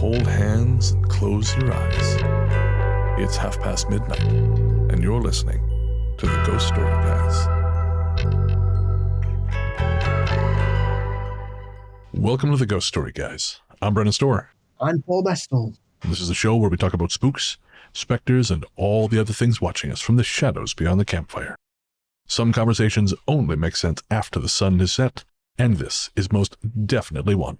hold hands and close your eyes. It's midnight, and you're listening to the Ghost Story Guys. Welcome to the Ghost Story Guys. I'm Brennan Storr. I'm Paul Bestall. This is a show where we talk about spooks, specters, and all the other things watching us from the shadows beyond the campfire. Some conversations only make sense after the sun is set, and this is most definitely one.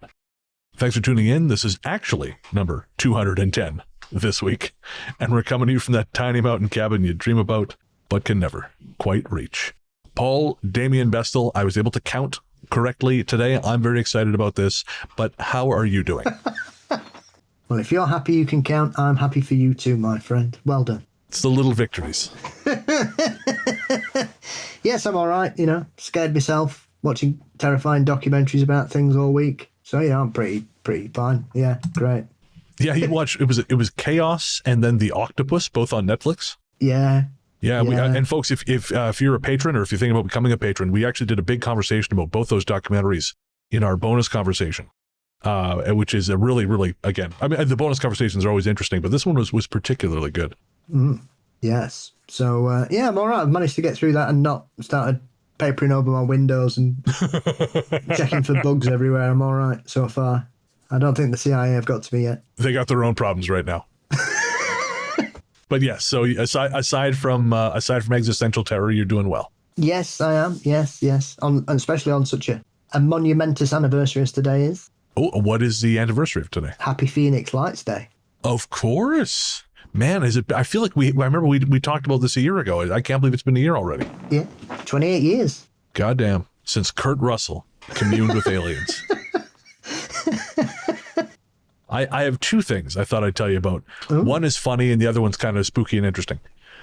Thanks for tuning in. This is actually number 210 this week, and we're coming to you from that tiny mountain cabin you dream about, but can never quite reach. Paul Damien Bestall, I was able to count correctly today. I'm very excited about this, but how are you doing? Well, if you're happy you can count, I'm happy for you too, my friend. Well done. It's the little victories. Yes, I'm all right. Scared myself watching terrifying documentaries about things all week. So yeah, I'm pretty fine. Yeah, great. Yeah, you watched, it was Chaos and then The Octopus, both on Netflix. Yeah. Yeah, and folks, if you're a patron or if you're thinking about becoming a patron, we actually did a big conversation about both those documentaries in our bonus conversation, which is a really, again, I mean, the bonus conversations are always interesting, but this one was particularly good. Yes. So, I'm all right. I've managed to get through that and not started papering over my windows and checking for bugs everywhere. I'm all right so far. I don't think the CIA have got to me yet. They got their own problems right now. But yes, so aside from existential terror, you're doing well. Yes, I am. Yes. And especially on such a monumentous anniversary as today is. Oh, what is the anniversary of today? Happy Phoenix Lights Day. Of course. Man, is it? I feel like I remember we talked about this a year ago. I can't believe it's been a year already. Yeah, 28 years. Goddamn. Since Kurt Russell communed with aliens. I have two things I thought I'd tell you about. Ooh. One is funny and the other one's kind of spooky and interesting.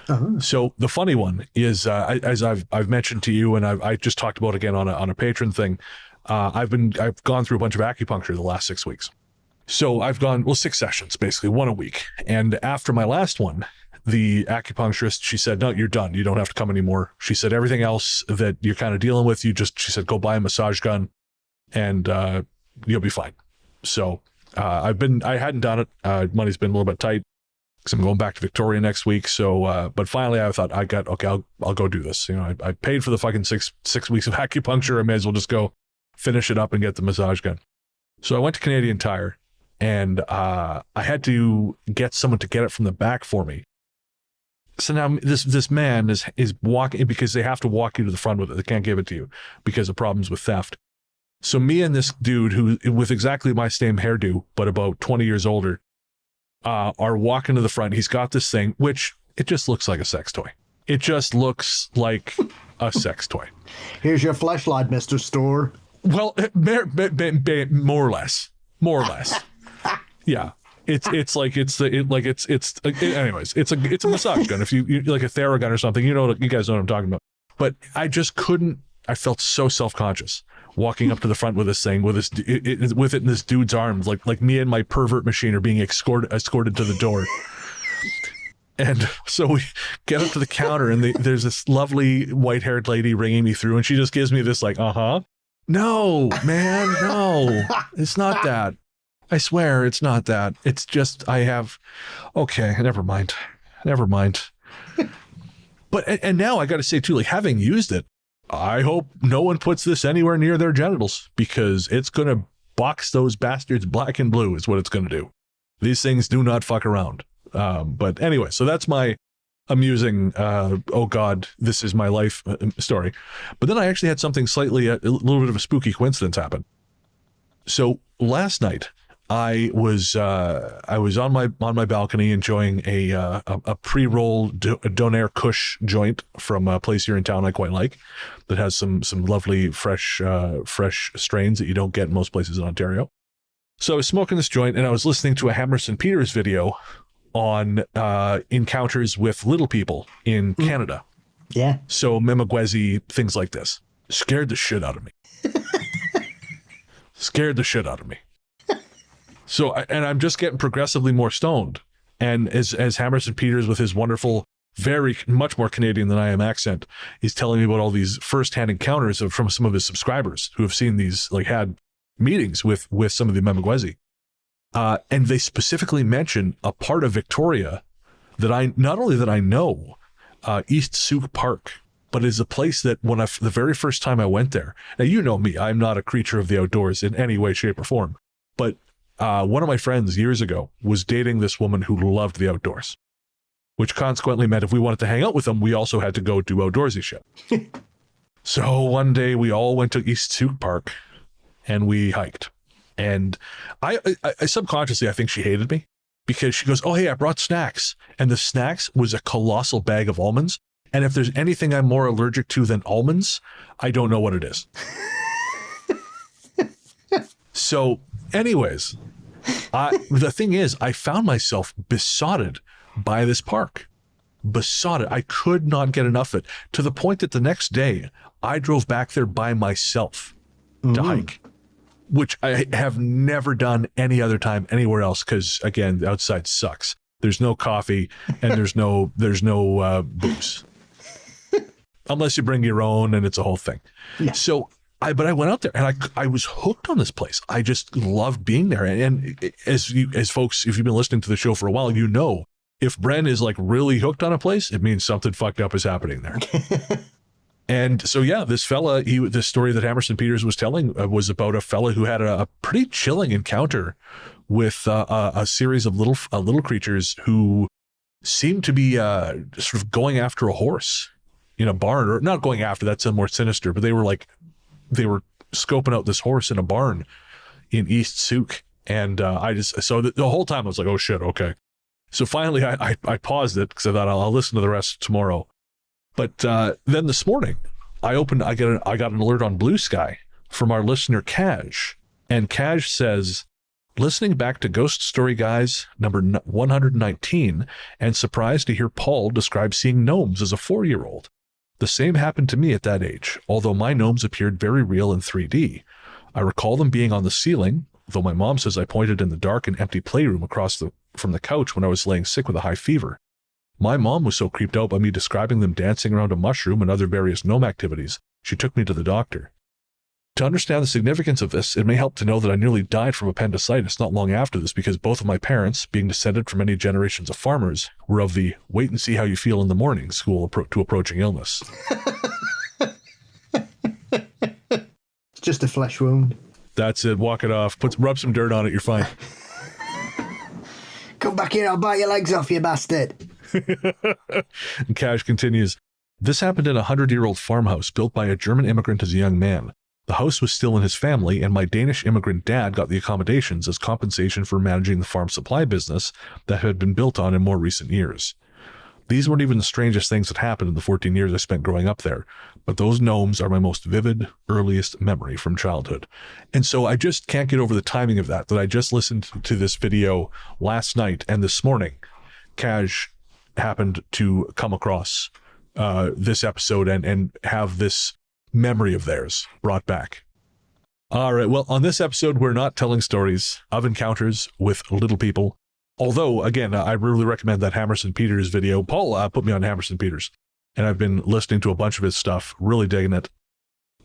Uh-huh. So the funny one is, as I've mentioned to you, and I just talked about again on a Patron thing. I've gone through a bunch of acupuncture the last 6 weeks. So I've gone, 6 sessions, basically, one a week. And after my last one, the acupuncturist, she said, no, you're done. You don't have to come anymore. She said, everything else that you're kind of dealing with, she said, go buy a massage gun and you'll be fine. So I hadn't done it. Money's been a little bit tight because I'm going back to Victoria next week. So, but finally I thought I'll go do this. I paid for the fucking six weeks of acupuncture. I may as well just go finish it up and get the massage gun. So I went to Canadian Tire. And I had to get someone to get it from the back for me. So now this man is walking because they have to walk you to the front with it. They can't give it to you because of problems with theft. So me and this dude who with exactly my same hairdo, but about 20 years older, are walking to the front. He's got this thing, which it just looks like a sex toy. It just looks like a sex toy. Here's your flashlight, Mr. Storr. Well, more or less. Yeah, anyways, it's a massage gun. If you like a Theragun or something, you guys know what I'm talking about. But I just couldn't. I felt so self-conscious walking up to the front with this thing, with it in this dude's arms, like me and my pervert machine are being escorted to the door. And so we get up to the counter, and there's this lovely white-haired lady ringing me through, and she just gives me this no, man, no, it's not that. I swear it's not that. It's just okay, never mind. But, and now I got to say too, having used it, I hope no one puts this anywhere near their genitals because it's going to box those bastards black and blue is what it's going to do. These things do not fuck around. But anyway, so that's my amusing, oh God, this is my life story. But then I actually had something a little bit of a spooky coincidence happen. So last night, I was on my balcony enjoying a pre-roll Donair Kush joint from a place here in town I quite like that has some lovely fresh strains that you don't get in most places in Ontario. So I was smoking this joint and I was listening to a Hammerson Peters video on encounters with little people in Canada. Yeah. So Memagwezi, things like this. Scared the shit out of me. So, and I'm just getting progressively more stoned. And as Hammerson Peters with his wonderful, much more Canadian than I am accent, he's telling me about all these firsthand encounters from some of his subscribers who have seen these, had meetings with some of the Memagwezi. And they specifically mention a part of Victoria that not only that I know, East Souk Park, but is a place that the very first time I went there, now you know me, I'm not a creature of the outdoors in any way, shape, or form, but one of my friends years ago was dating this woman who loved the outdoors, which consequently meant if we wanted to hang out with them, we also had to go do outdoorsy shit. So one day we all went to East Souk Park and we hiked. And I subconsciously, I think she hated me because she goes, oh, hey, I brought snacks. And the snacks was a colossal bag of almonds. And if there's anything I'm more allergic to than almonds, I don't know what it is. So anyways, the thing is, I found myself besotted by this park. Besotted. I could not get enough of it, to the point that the next day I drove back there by myself to hike, which I have never done any other time anywhere else. Because again, the outside sucks. There's no coffee and there's no booze. Unless you bring your own, and it's a whole thing. Yeah. So I went out there and I was hooked on this place. I just loved being there. And as folks, if you've been listening to the show for a while, you know, if Bren is like really hooked on a place, it means something fucked up is happening there. And so, yeah, this fella, this story that Hammerson Peters was telling was about a fella who had a pretty chilling encounter with a series of little creatures who seemed to be sort of going after a horse in a barn, or not going after, that's a more sinister, but they were scoping out this horse in a barn in East Souk. And so the whole time I was like, oh shit, okay. So finally I paused it because I thought I'll listen to the rest tomorrow. But then this morning I got an alert on Blue Sky from our listener Cash. And Cash says, listening back to Ghost Story Guys number 119, and surprised to hear Paul describe seeing gnomes as a 4-year-old. The same happened to me at that age, although my gnomes appeared very real in 3D. I recall them being on the ceiling, though my mom says I pointed in the dark and empty playroom across from the couch when I was laying sick with a high fever. My mom was so creeped out by me describing them dancing around a mushroom and other various gnome activities, she took me to the doctor. To understand the significance of this, it may help to know that I nearly died from appendicitis not long after this, because both of my parents, being descended from many generations of farmers, were of the wait and see how you feel in the morning school to approaching illness. It's just a flesh wound. That's it. Walk it off. Rub some dirt on it. You're fine. Come back here. I'll bite your legs off, you bastard. And Cash continues, this happened in a 100-year-old farmhouse built by a German immigrant as a young man. The house was still in his family, and my Danish immigrant dad got the accommodations as compensation for managing the farm supply business that had been built on in more recent years. These weren't even the strangest things that happened in the 14 years I spent growing up there, but those gnomes are my most vivid, earliest memory from childhood. And so I just can't get over the timing of that I just listened to this video last night, and this morning, Cash happened to come across this episode and have this memory of theirs brought back. All right, well, on this episode, we're not telling stories of encounters with little people. Although, again, I really recommend that Hammerson Peters video. Paul put me on Hammerson Peters, and I've been listening to a bunch of his stuff, really digging it.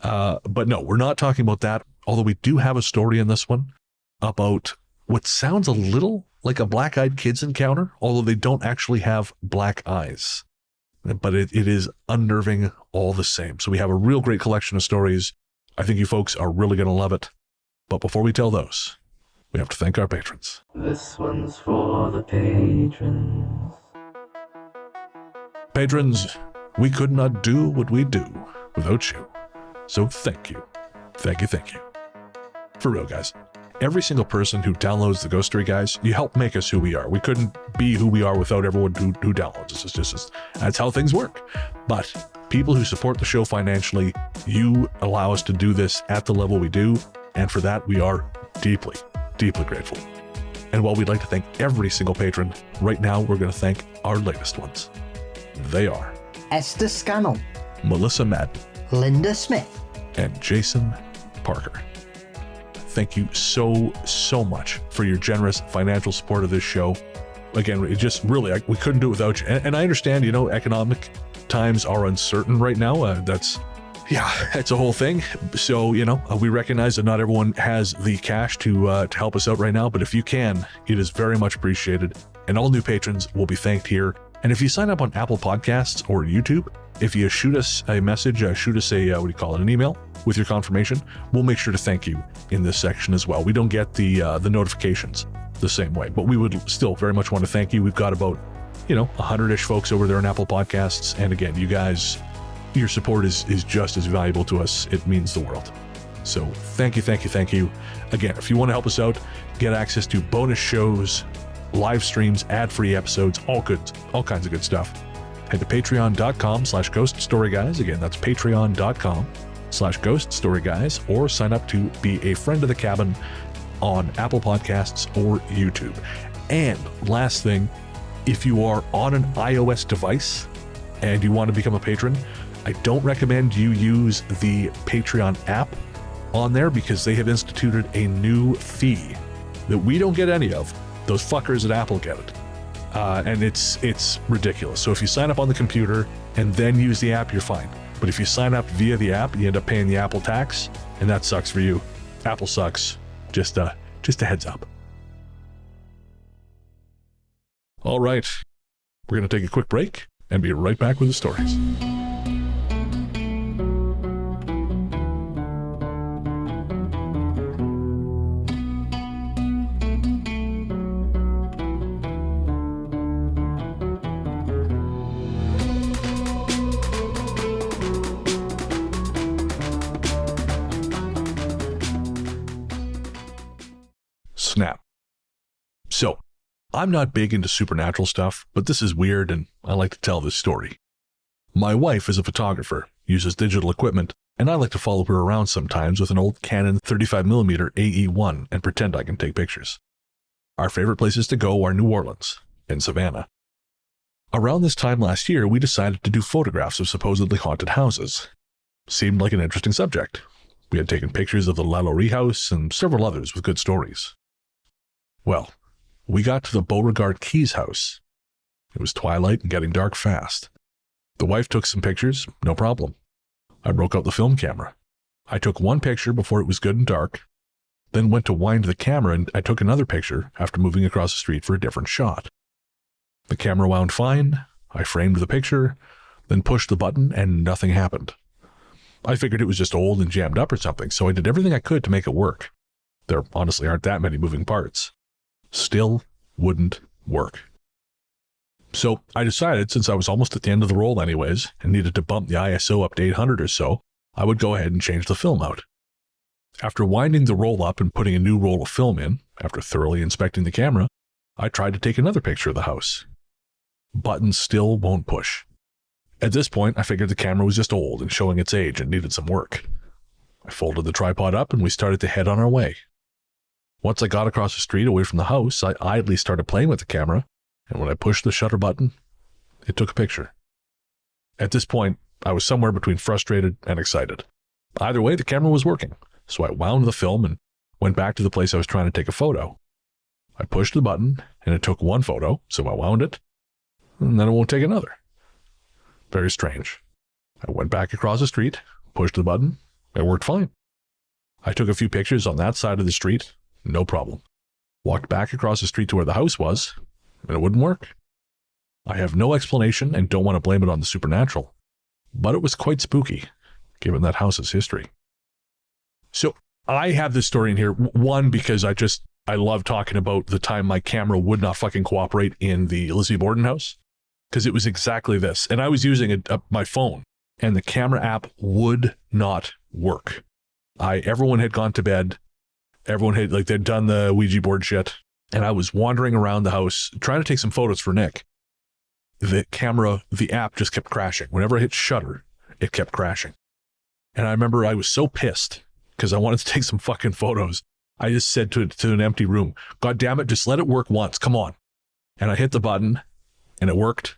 But no, we're not talking about that, although we do have a story in this one about what sounds a little like a black-eyed kids encounter, although they don't actually have black eyes. But it is unnerving all the same. So we have a real great collection of stories. I think you folks are really going to love it. But before we tell those, we have to thank our patrons. This one's for the patrons. Patrons, we could not do what we do without you. So thank you. Thank you, thank you. For real, guys. Every single person who downloads the Ghost Story Guys, you help make us who we are. We couldn't be who we are without everyone who downloads us. It's just that's how things work. But people who support the show financially, you allow us to do this at the level we do, and for that we are deeply, deeply grateful. And while we'd like to thank every single patron, right now we're going to thank our latest ones. They are Esther Scannell, Melissa Madden, Linda Smith, and Jason Parker. Thank you so much for your generous financial support of this show. Again, it just really, we couldn't do it without you. And I understand, economic times are uncertain right now. That's, Yeah, it's a whole thing. So, we recognize that not everyone has the cash to help us out right now, but if you can, it is very much appreciated. And all new patrons will be thanked here. And if you sign up on Apple Podcasts or YouTube, if you shoot us a message, shoot us an email with your confirmation, we'll make sure to thank you in this section as well. We don't get the notifications the same way, but we would still very much want to thank you. We've got about, 100-ish folks over there on Apple Podcasts. And again, you guys, your support is just as valuable to us. It means the world. So thank you. Again, if you want to help us out, get access to bonus shows, live streams, ad-free episodes, all kinds of good stuff. Head to patreon.com/ghoststoryguys. Again, that's patreon.com/ghoststoryguys, or sign up to be a friend of the cabin on Apple Podcasts or YouTube. And last thing, if you are on an iOS device and you want to become a patron, I don't recommend you use the Patreon app on there because they have instituted a new fee that we don't get any of. Those fuckers at Apple get it. And it's ridiculous. So if you sign up on the computer and then use the app, you're fine. But if you sign up via the app, you end up paying the Apple tax, and that sucks for you. Apple sucks. Just a heads up. All right. We're going to take a quick break and be right back with the stories. Snap. So, I'm not big into supernatural stuff, but this is weird and I like to tell this story. My wife is a photographer, uses digital equipment, and I like to follow her around sometimes with an old Canon 35mm AE1 and pretend I can take pictures. Our favorite places to go are New Orleans and Savannah. Around this time last year, we decided to do photographs of supposedly haunted houses. Seemed like an interesting subject. We had taken pictures of the Lalaurie house and several others with good stories. Well, we got to the Beauregard Keys house. It was twilight and getting dark fast. The wife took some pictures, no problem. I broke out the film camera. I took one picture before it was good and dark, then went to wind the camera and I took another picture after moving across the street for a different shot. The camera wound fine, I framed the picture, then pushed the button and nothing happened. I figured it was just old and jammed up or something, so I did everything I could to make it work. There honestly aren't that many moving parts. Still wouldn't work. So I decided, since I was almost at the end of the roll anyways, and needed to bump the ISO up to 800 or so, I would go ahead and change the film out. After winding the roll up and putting a new roll of film in, after thoroughly inspecting the camera, I tried to take another picture of the house. Button still won't push. At this point, I figured the camera was just old and showing its age and needed some work. I folded the tripod up and we started to head on our way. Once I got across the street away from the house, I idly started playing with the camera, and when I pushed the shutter button, it took a picture. At this point, I was somewhere between frustrated and excited. Either way, the camera was working, so I wound the film and went back to the place I was trying to take a photo. I pushed the button, and it took one photo, so I wound it, and then it won't take another. Very strange. I went back across the street, pushed the button, it worked fine. I took a few pictures on that side of the street, no problem. Walked back across the street to where the house was, and it wouldn't work. I have no explanation and don't want to blame it on the supernatural, but it was quite spooky, given that house's history. So I have this story in here, one, because I love talking about the time my camera would not fucking cooperate in the Lizzie Borden house, because it was exactly this. And I was using my phone, and the camera app would not work. Everyone had gone to bed. Everyone had, they'd done the Ouija board shit. And I was wandering around the house trying to take some photos for Nick. The app just kept crashing. Whenever I hit shutter, it kept crashing. And I remember I was so pissed because I wanted to take some fucking photos. I just said to an empty room, God damn it, just let it work once. Come on. And I hit the button and it worked,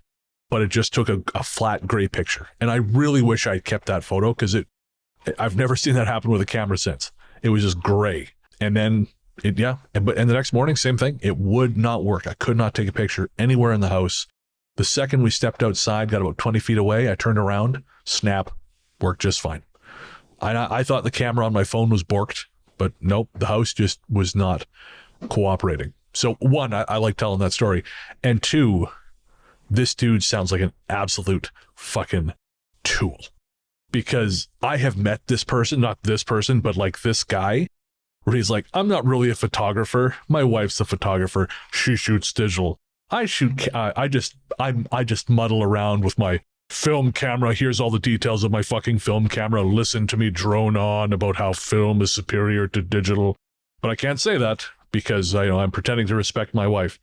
but it just took a flat gray picture. And I really wish I had kept that photo because I've never seen that happen with a camera since. It was just gray. And then and the next morning, same thing. It would not work. I could not take a picture anywhere in the house. The second we stepped outside, got about 20 feet away, I turned around, snap, worked just fine. I thought the camera on my phone was borked, but nope, the house just was not cooperating. So one, I like telling that story. And two, this dude sounds like an absolute fucking tool. Because I have met this person, not this person, but like this guy, where he's like, I'm not really a photographer. My wife's a photographer. She shoots digital. I just muddle around with my film camera. Here's all the details of my fucking film camera. Listen to me drone on about how film is superior to digital. But I can't say that because I'm pretending to respect my wife.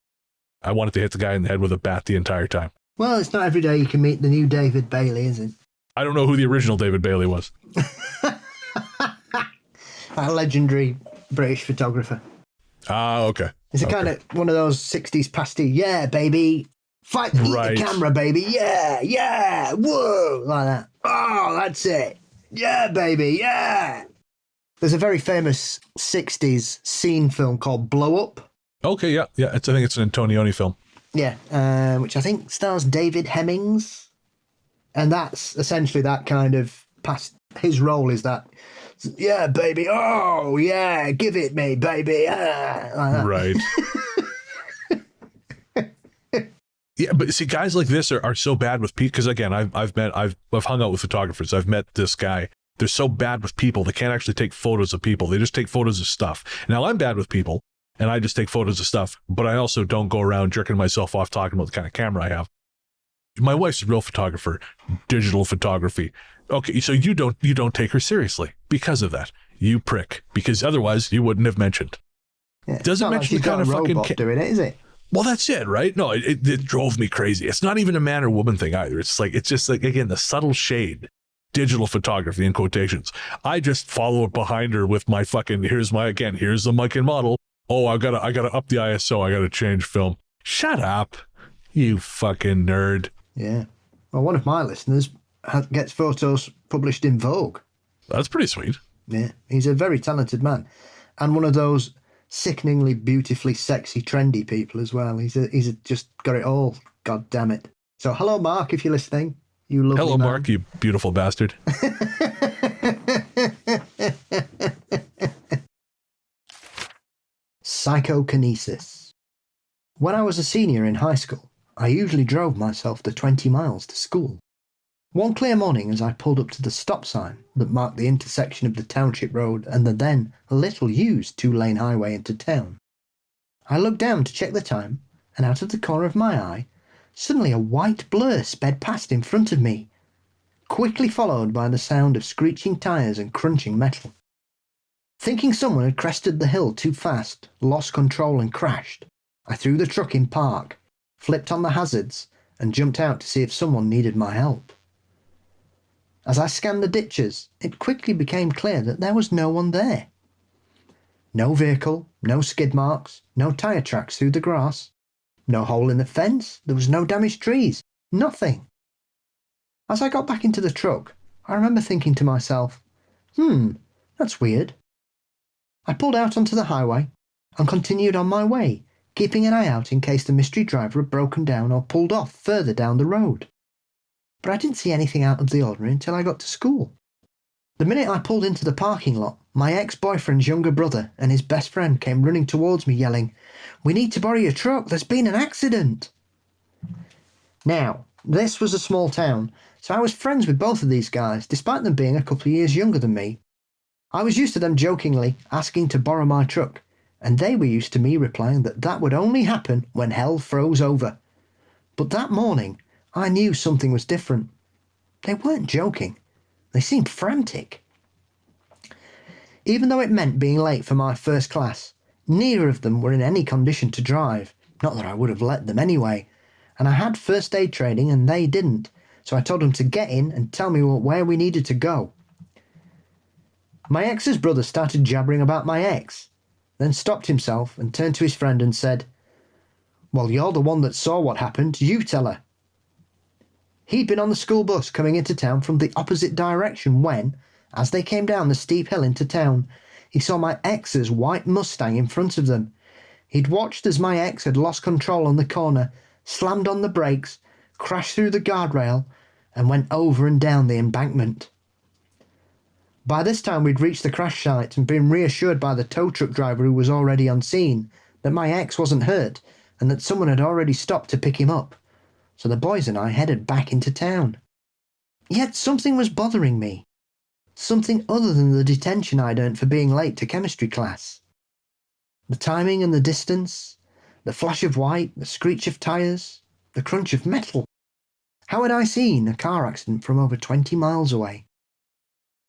I wanted to hit the guy in the head with a bat the entire time. Well, it's not every day you can meet the new David Bailey, is it? I don't know who the original David Bailey was. A legendary British photographer. Ah, okay. It's a kind of one of those 60s pasty, yeah, baby. Fight the camera, baby. Yeah. Whoa. Like that. Oh, that's it. Yeah, baby. Yeah. There's a very famous 60s scene film called Blow Up. Okay, yeah. I think it's an Antonioni film. Yeah, which I think stars David Hemmings. And that's essentially that kind of past. His role is that, yeah, baby. Oh, yeah, give it me, baby. Like right. Yeah, but see, guys like this are so bad with people. Because again, I've hung out with photographers. I've met this guy. They're so bad with people. They can't actually take photos of people. They just take photos of stuff. Now I'm bad with people, and I just take photos of stuff. But I also don't go around jerking myself off talking about the kind of camera I have. My wife's a real photographer, digital photography. Okay, so you don't take her seriously because of that. You prick. Because otherwise you wouldn't have mentioned. Yeah, doesn't mention the kind of fucking doing it, is it? Well, that's it, right? No, it drove me crazy. It's not even a man or woman thing either. It's just like again the subtle shade, digital photography in quotations. I just follow it behind her with my fucking here's the mic and model. Oh, I gotta up the ISO. I gotta change film. Shut up, you fucking nerd. Yeah. Well, one of my listeners gets photos published in Vogue. That's pretty sweet. Yeah. He's a very talented man. And one of those sickeningly beautifully sexy, trendy people as well. He's just got it all. God damn it. So hello, Mark, if you're listening. You lovely Hello, man. Mark, you beautiful bastard. Psychokinesis. When I was a senior in high school, I usually drove myself the 20 miles to school. One clear morning as I pulled up to the stop sign that marked the intersection of the township road and the then little used 2-lane highway into town, I looked down to check the time, and out of the corner of my eye, suddenly a white blur sped past in front of me, quickly followed by the sound of screeching tyres and crunching metal. Thinking someone had crested the hill too fast, lost control and crashed, I threw the truck in park, flipped on the hazards, and jumped out to see if someone needed my help. As I scanned the ditches, it quickly became clear that there was no one there. No vehicle, no skid marks, no tyre tracks through the grass, no hole in the fence, there was no damaged trees, nothing. As I got back into the truck, I remember thinking to myself, that's weird. I pulled out onto the highway and continued on my way, keeping an eye out in case the mystery driver had broken down or pulled off further down the road. But I didn't see anything out of the ordinary until I got to school. The minute I pulled into the parking lot, my ex-boyfriend's younger brother and his best friend came running towards me yelling, "We need to borrow your truck, there's been an accident." Now, this was a small town, so I was friends with both of these guys, despite them being a couple of years younger than me. I was used to them jokingly asking to borrow my truck, and they were used to me replying that would only happen when hell froze over. But that morning, I knew something was different. They weren't joking. They seemed frantic. Even though it meant being late for my first class, neither of them were in any condition to drive, not that I would have let them anyway, and I had first aid training and they didn't, so I told them to get in and tell me where we needed to go. My ex's brother started jabbering about my ex, then stopped himself and turned to his friend and said, "Well, you're the one that saw what happened, you tell her." He'd been on the school bus coming into town from the opposite direction when, as they came down the steep hill into town, he saw my ex's white Mustang in front of them. He'd watched as my ex had lost control on the corner, slammed on the brakes, crashed through the guardrail, and went over and down the embankment. By this time, we'd reached the crash site and been reassured by the tow truck driver who was already on scene that my ex wasn't hurt and that someone had already stopped to pick him up. So the boys and I headed back into town. Yet something was bothering me. Something other than the detention I'd earned for being late to chemistry class. The timing and the distance, the flash of white, the screech of tyres, the crunch of metal. How had I seen a car accident from over 20 miles away?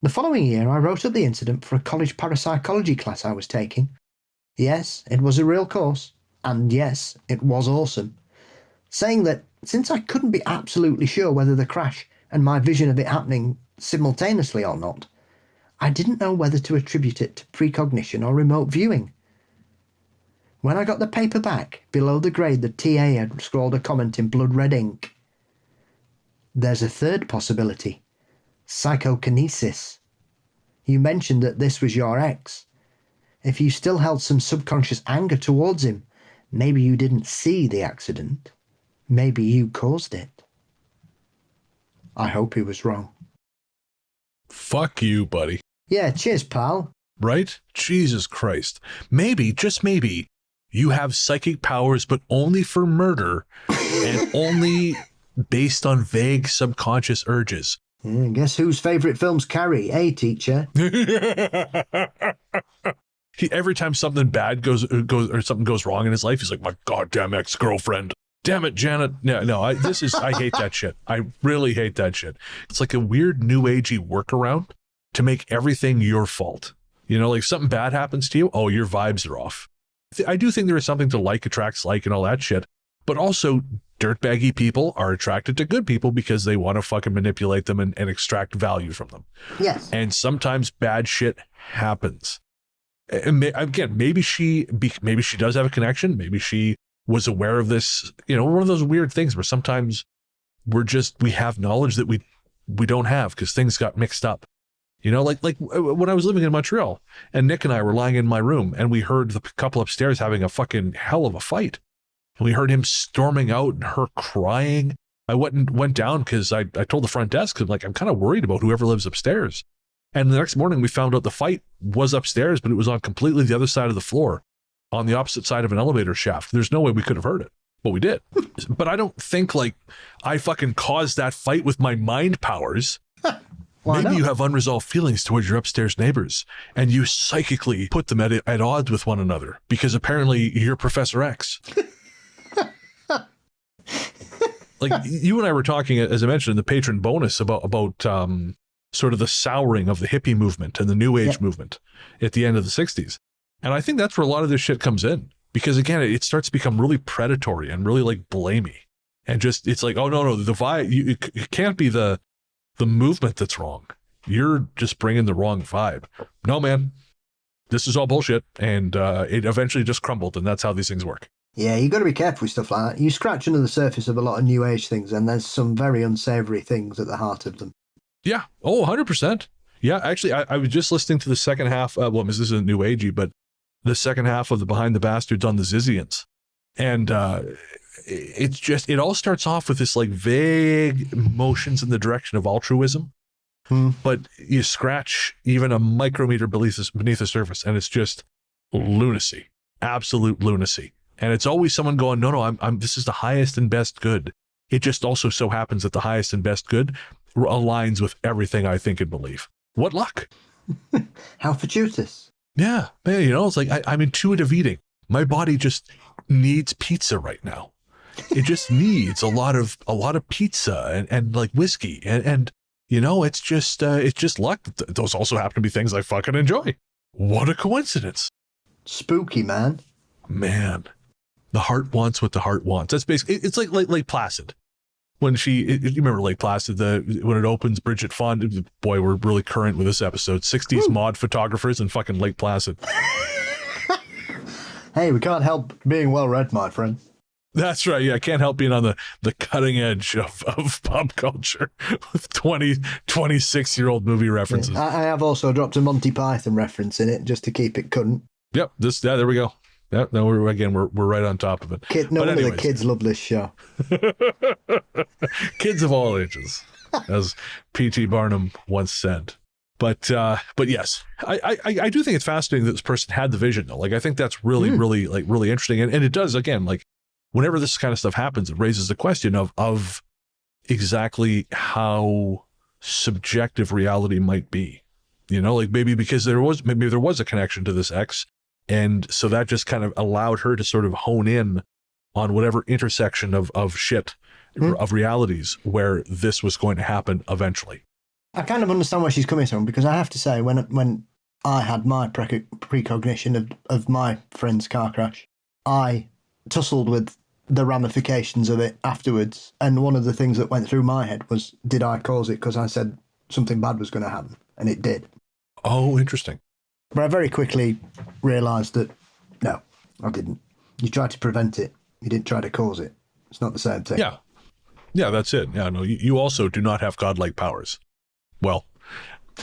The following year, I wrote up the incident for a college parapsychology class I was taking. Yes, it was a real course, and yes, it was awesome. Saying that since I couldn't be absolutely sure whether the crash and my vision of it happening simultaneously or not, I didn't know whether to attribute it to precognition or remote viewing. When I got the paper back, below the grade the TA had scrawled a comment in blood red ink. There's a third possibility. Psychokinesis. You mentioned that this was your ex. If you still held some subconscious anger towards him, maybe you didn't see the accident. Maybe you caused it. I hope he was wrong. Fuck you, buddy. Yeah, cheers, pal. Right? Jesus Christ. Maybe, just maybe, you have psychic powers, but only for murder and only based on vague subconscious urges. Yeah, guess whose favourite films Carrie, teacher? Every time something bad goes or something goes wrong in his life, he's like, my goddamn ex-girlfriend. Damn it, Janet. No, I hate that shit. I really hate that shit. It's like a weird new agey workaround to make everything your fault. You know, like if something bad happens to you, oh, your vibes are off. I do think there is something to like attracts like and all that shit, but also dirtbaggy people are attracted to good people because they want to fucking manipulate them and extract value from them. Yes. And sometimes bad shit happens. And again, maybe she does have a connection. Maybe she was aware of this, you know, one of those weird things where sometimes we have knowledge that we don't have because things got mixed up. You know, like when I was living in Montreal and Nick and I were lying in my room and we heard the couple upstairs having a fucking hell of a fight. And we heard him storming out and her crying. I went down because I told the front desk, I'm kind of worried about whoever lives upstairs. And the next morning we found out the fight was upstairs, but it was on completely the other side of the floor, on the opposite side of an elevator shaft. There's no way we could have heard it, but we did. But I don't think like I fucking caused that fight with my mind powers. Maybe you have unresolved feelings towards your upstairs neighbors and you psychically put them at odds with one another because apparently you're Professor X. Like you and I were talking, as I mentioned in the Patron bonus, about sort of the souring of the hippie movement and the new age movement at the end of the 60s. And I think that's where a lot of this shit comes in because again, it starts to become really predatory and really like blamey and just, it's like, oh no, the vibe, it can't be the movement that's wrong. You're just bringing the wrong vibe. No, man, this is all bullshit. And it eventually just crumbled. And that's how these things work. Yeah, you got to be careful with stuff like that. You scratch under the surface of a lot of new age things and there's some very unsavory things at the heart of them. Yeah. Oh, 100%. Yeah, actually, I was just listening to the second half. Well, this isn't new agey, but the second half of the Behind the Bastards on the Zizians. And it all starts off with this like vague motions in the direction of altruism. But you scratch even a micrometer beneath the surface and it's just lunacy, absolute lunacy. And it's always someone going, no, this is the highest and best good. It just also so happens that the highest and best good aligns with everything I think and believe. What luck? How fortuitous. Yeah, man, you know, it's like I'm intuitive eating. My body just needs pizza right now. It just needs a lot of pizza and like whiskey and you know, it's just luck. Those also happen to be things I fucking enjoy. What a coincidence. Spooky, man. Man, the heart wants what the heart wants. That's basically, it's like Lake Placid. When you remember Lake Placid, when it opens, Bridget Fonda, boy, we're really current with this episode, 60s mod photographers in fucking Lake Placid. Hey, we can't help being well read, my friend. That's right. Yeah, I can't help being on the cutting edge of pop culture with 26-year-old movie references. Yeah, I have also dropped a Monty Python reference in it just to keep it current. Yep. There we go. Yeah, no, we're right on top of it. The kids love this show. Kids of all ages, as P.T. Barnum once said. But yes, I do think it's fascinating that this person had the vision though. Like, I think that's really interesting. And it does, again, like whenever this kind of stuff happens, it raises the question of exactly how subjective reality might be, like maybe because there was a connection to this ex. And so that just kind of allowed her to sort of hone in on whatever intersection of shit, of realities where this was going to happen eventually. I kind of understand where she's coming from, because I have to say, when I had my precognition of my friend's car crash, I tussled with the ramifications of it afterwards. And one of the things that went through my head was, did I cause it because I said something bad was going to happen? And it did. Oh, interesting. But I very quickly realised that, no, I didn't. You tried to prevent it. You didn't try to cause it. It's not the same thing. Yeah. Yeah, that's it. Yeah, no, you also do not have godlike powers. Well,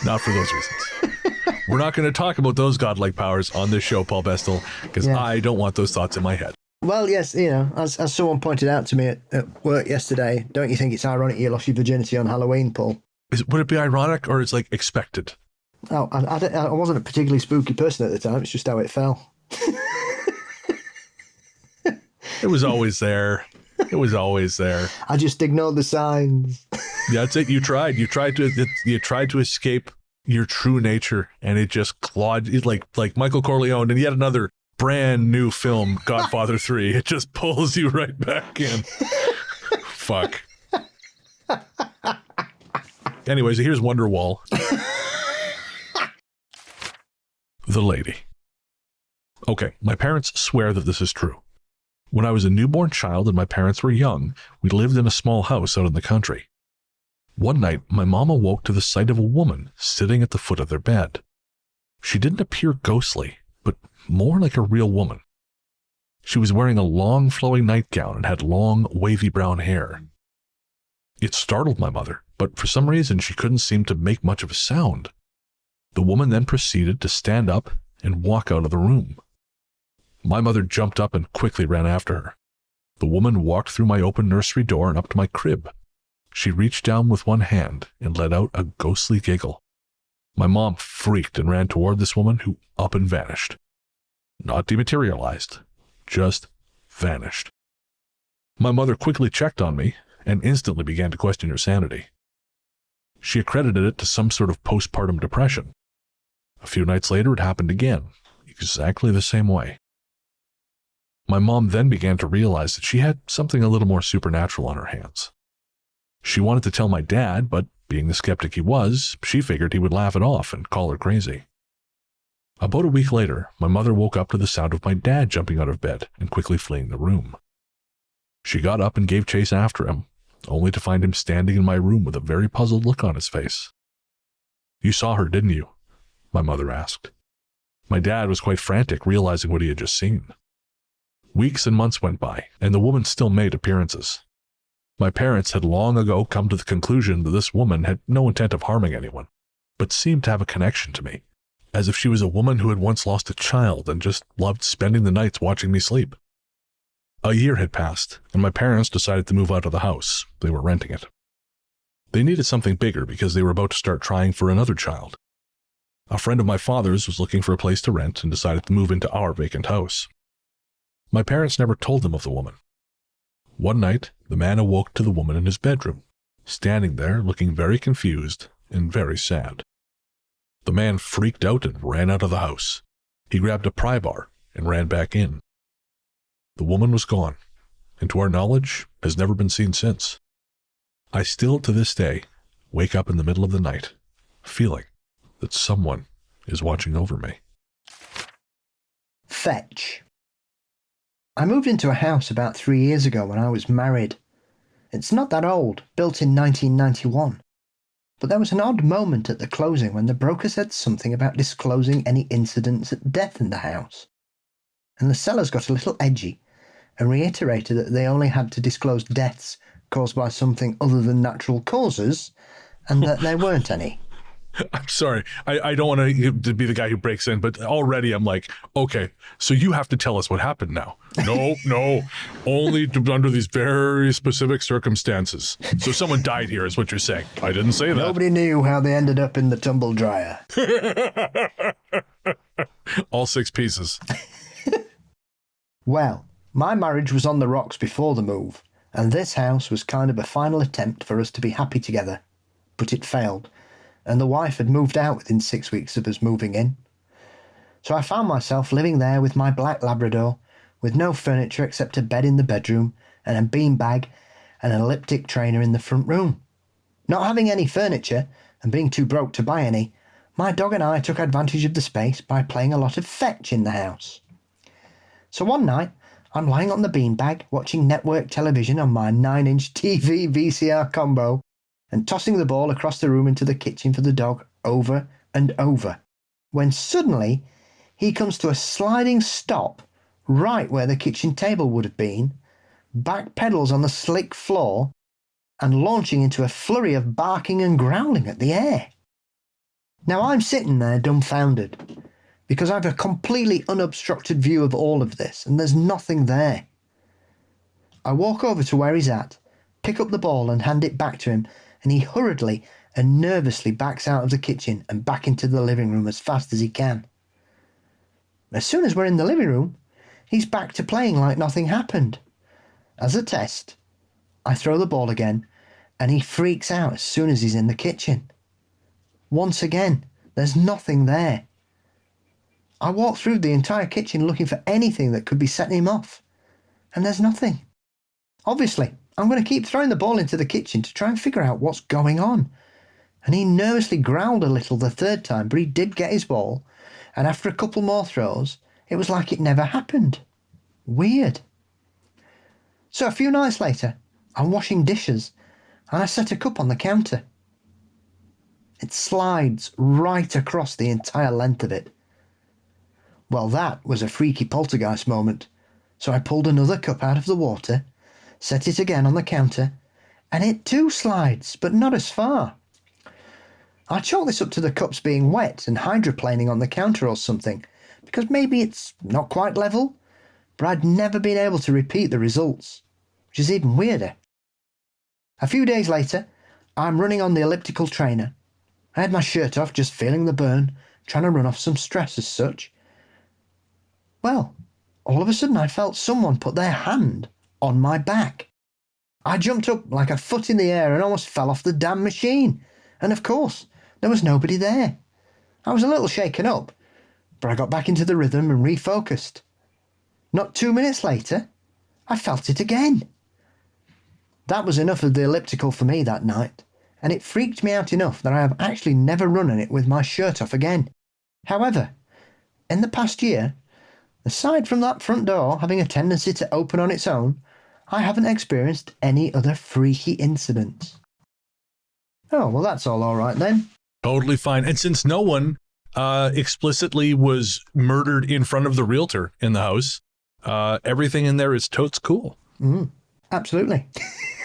not for those reasons. We're not going to talk about those godlike powers on this show, Paul Bestel, because I don't want those thoughts in my head. Well, yes, as someone pointed out to me at work yesterday, don't you think it's ironic you lost your virginity on Halloween, Paul? Would it be ironic, or it's like expected? Oh, I wasn't a particularly spooky person at the time. It's just how it fell. It was always there. It was always there. I just ignored the signs. That's it. You tried to escape your true nature, and it just clawed it like Michael Corleone in yet another brand new film, Godfather 3. It just pulls you right back in. Fuck. Anyways, here's Wonderwall. The lady. Okay, my parents swear that this is true. When I was a newborn child and my parents were young, we lived in a small house out in the country. One night, my mom awoke to the sight of a woman sitting at the foot of their bed. She didn't appear ghostly, but more like a real woman. She was wearing a long flowing nightgown and had long, wavy brown hair. It startled my mother, but for some reason she couldn't seem to make much of a sound. The woman then proceeded to stand up and walk out of the room. My mother jumped up and quickly ran after her. The woman walked through my open nursery door and up to my crib. She reached down with one hand and let out a ghostly giggle. My mom freaked and ran toward this woman, who up and vanished. Not dematerialized, just vanished. My mother quickly checked on me and instantly began to question her sanity. She accredited it to some sort of postpartum depression. A few nights later, it happened again, exactly the same way. My mom then began to realize that she had something a little more supernatural on her hands. She wanted to tell my dad, but being the skeptic he was, she figured he would laugh it off and call her crazy. About a week later, my mother woke up to the sound of my dad jumping out of bed and quickly fleeing the room. She got up and gave chase after him, only to find him standing in my room with a very puzzled look on his face. "You saw her, didn't you?" my mother asked. My dad was quite frantic, realizing what he had just seen. Weeks and months went by, and the woman still made appearances. My parents had long ago come to the conclusion that this woman had no intent of harming anyone, but seemed to have a connection to me, as if she was a woman who had once lost a child and just loved spending the nights watching me sleep. A year had passed, and my parents decided to move out of the house. They were renting it. They needed something bigger because they were about to start trying for another child. A friend of my father's was looking for a place to rent and decided to move into our vacant house. My parents never told them of the woman. One night, the man awoke to the woman in his bedroom, standing there looking very confused and very sad. The man freaked out and ran out of the house. He grabbed a pry bar and ran back in. The woman was gone, and to our knowledge, has never been seen since. I still, to this day, wake up in the middle of the night, feeling that someone is watching over me. Fetch. I moved into a house about 3 years ago when I was married. It's not that old, built in 1991. But there was an odd moment at the closing when the broker said something about disclosing any incidents of death in the house. And the sellers got a little edgy and reiterated that they only had to disclose deaths caused by something other than natural causes, and that there weren't any. I'm sorry. I don't want to be the guy who breaks in, but already I'm like, okay, so you have to tell us what happened now. No, only under these very specific circumstances. So someone died here is what you're saying. I didn't say that. Nobody knew how they ended up in the tumble dryer. All 6 pieces. Well, my marriage was on the rocks before the move, and this house was kind of a final attempt for us to be happy together. But it failed, and the wife had moved out within 6 weeks of us moving in. So I found myself living there with my black Labrador, with no furniture except a bed in the bedroom and a beanbag and an elliptic trainer in the front room. Not having any furniture and being too broke to buy any, my dog and I took advantage of the space by playing a lot of fetch in the house. So one night, I'm lying on the beanbag watching network television on my 9-inch TV VCR combo and tossing the ball across the room into the kitchen for the dog over and over, when suddenly he comes to a sliding stop right where the kitchen table would have been, back pedals on the slick floor, and launching into a flurry of barking and growling at the air. Now I'm sitting there dumbfounded, because I have a completely unobstructed view of all of this, and there's nothing there. I walk over to where he's at, pick up the ball and hand it back to him, and he hurriedly and nervously backs out of the kitchen and back into the living room as fast as he can. As soon as we're in the living room, he's back to playing like nothing happened. As a test, I throw the ball again, and he freaks out as soon as he's in the kitchen. Once again, there's nothing there. I walk through the entire kitchen looking for anything that could be setting him off, and there's nothing. Obviously, I'm going to keep throwing the ball into the kitchen to try and figure out what's going on. And he nervously growled a little the third time, but he did get his ball, and after a couple more throws, it was like it never happened. Weird. So a few nights later, I'm washing dishes, and I set a cup on the counter. It slides right across the entire length of it. Well, that was a freaky poltergeist moment, so I pulled another cup out of the water, set it again on the counter, and it too slides, but not as far. I chalk this up to the cups being wet and hydroplaning on the counter or something, because maybe it's not quite level, but I'd never been able to repeat the results, which is even weirder. A few days later, I'm running on the elliptical trainer. I had my shirt off, just feeling the burn, trying to run off some stress as such. Well, all of a sudden I felt someone put their hand on my back. I jumped up like a foot in the air and almost fell off the damn machine. And of course, there was nobody there. I was a little shaken up, but I got back into the rhythm and refocused. Not 2 minutes later, I felt it again. That was enough of the elliptical for me that night, and it freaked me out enough that I have actually never run on it with my shirt off again. However, in the past year, aside from that front door having a tendency to open on its own, I haven't experienced any other freaky incidents. Oh, well, that's all right then. Totally fine. And since no one explicitly was murdered in front of the realtor in the house, everything in there is totes cool. Absolutely.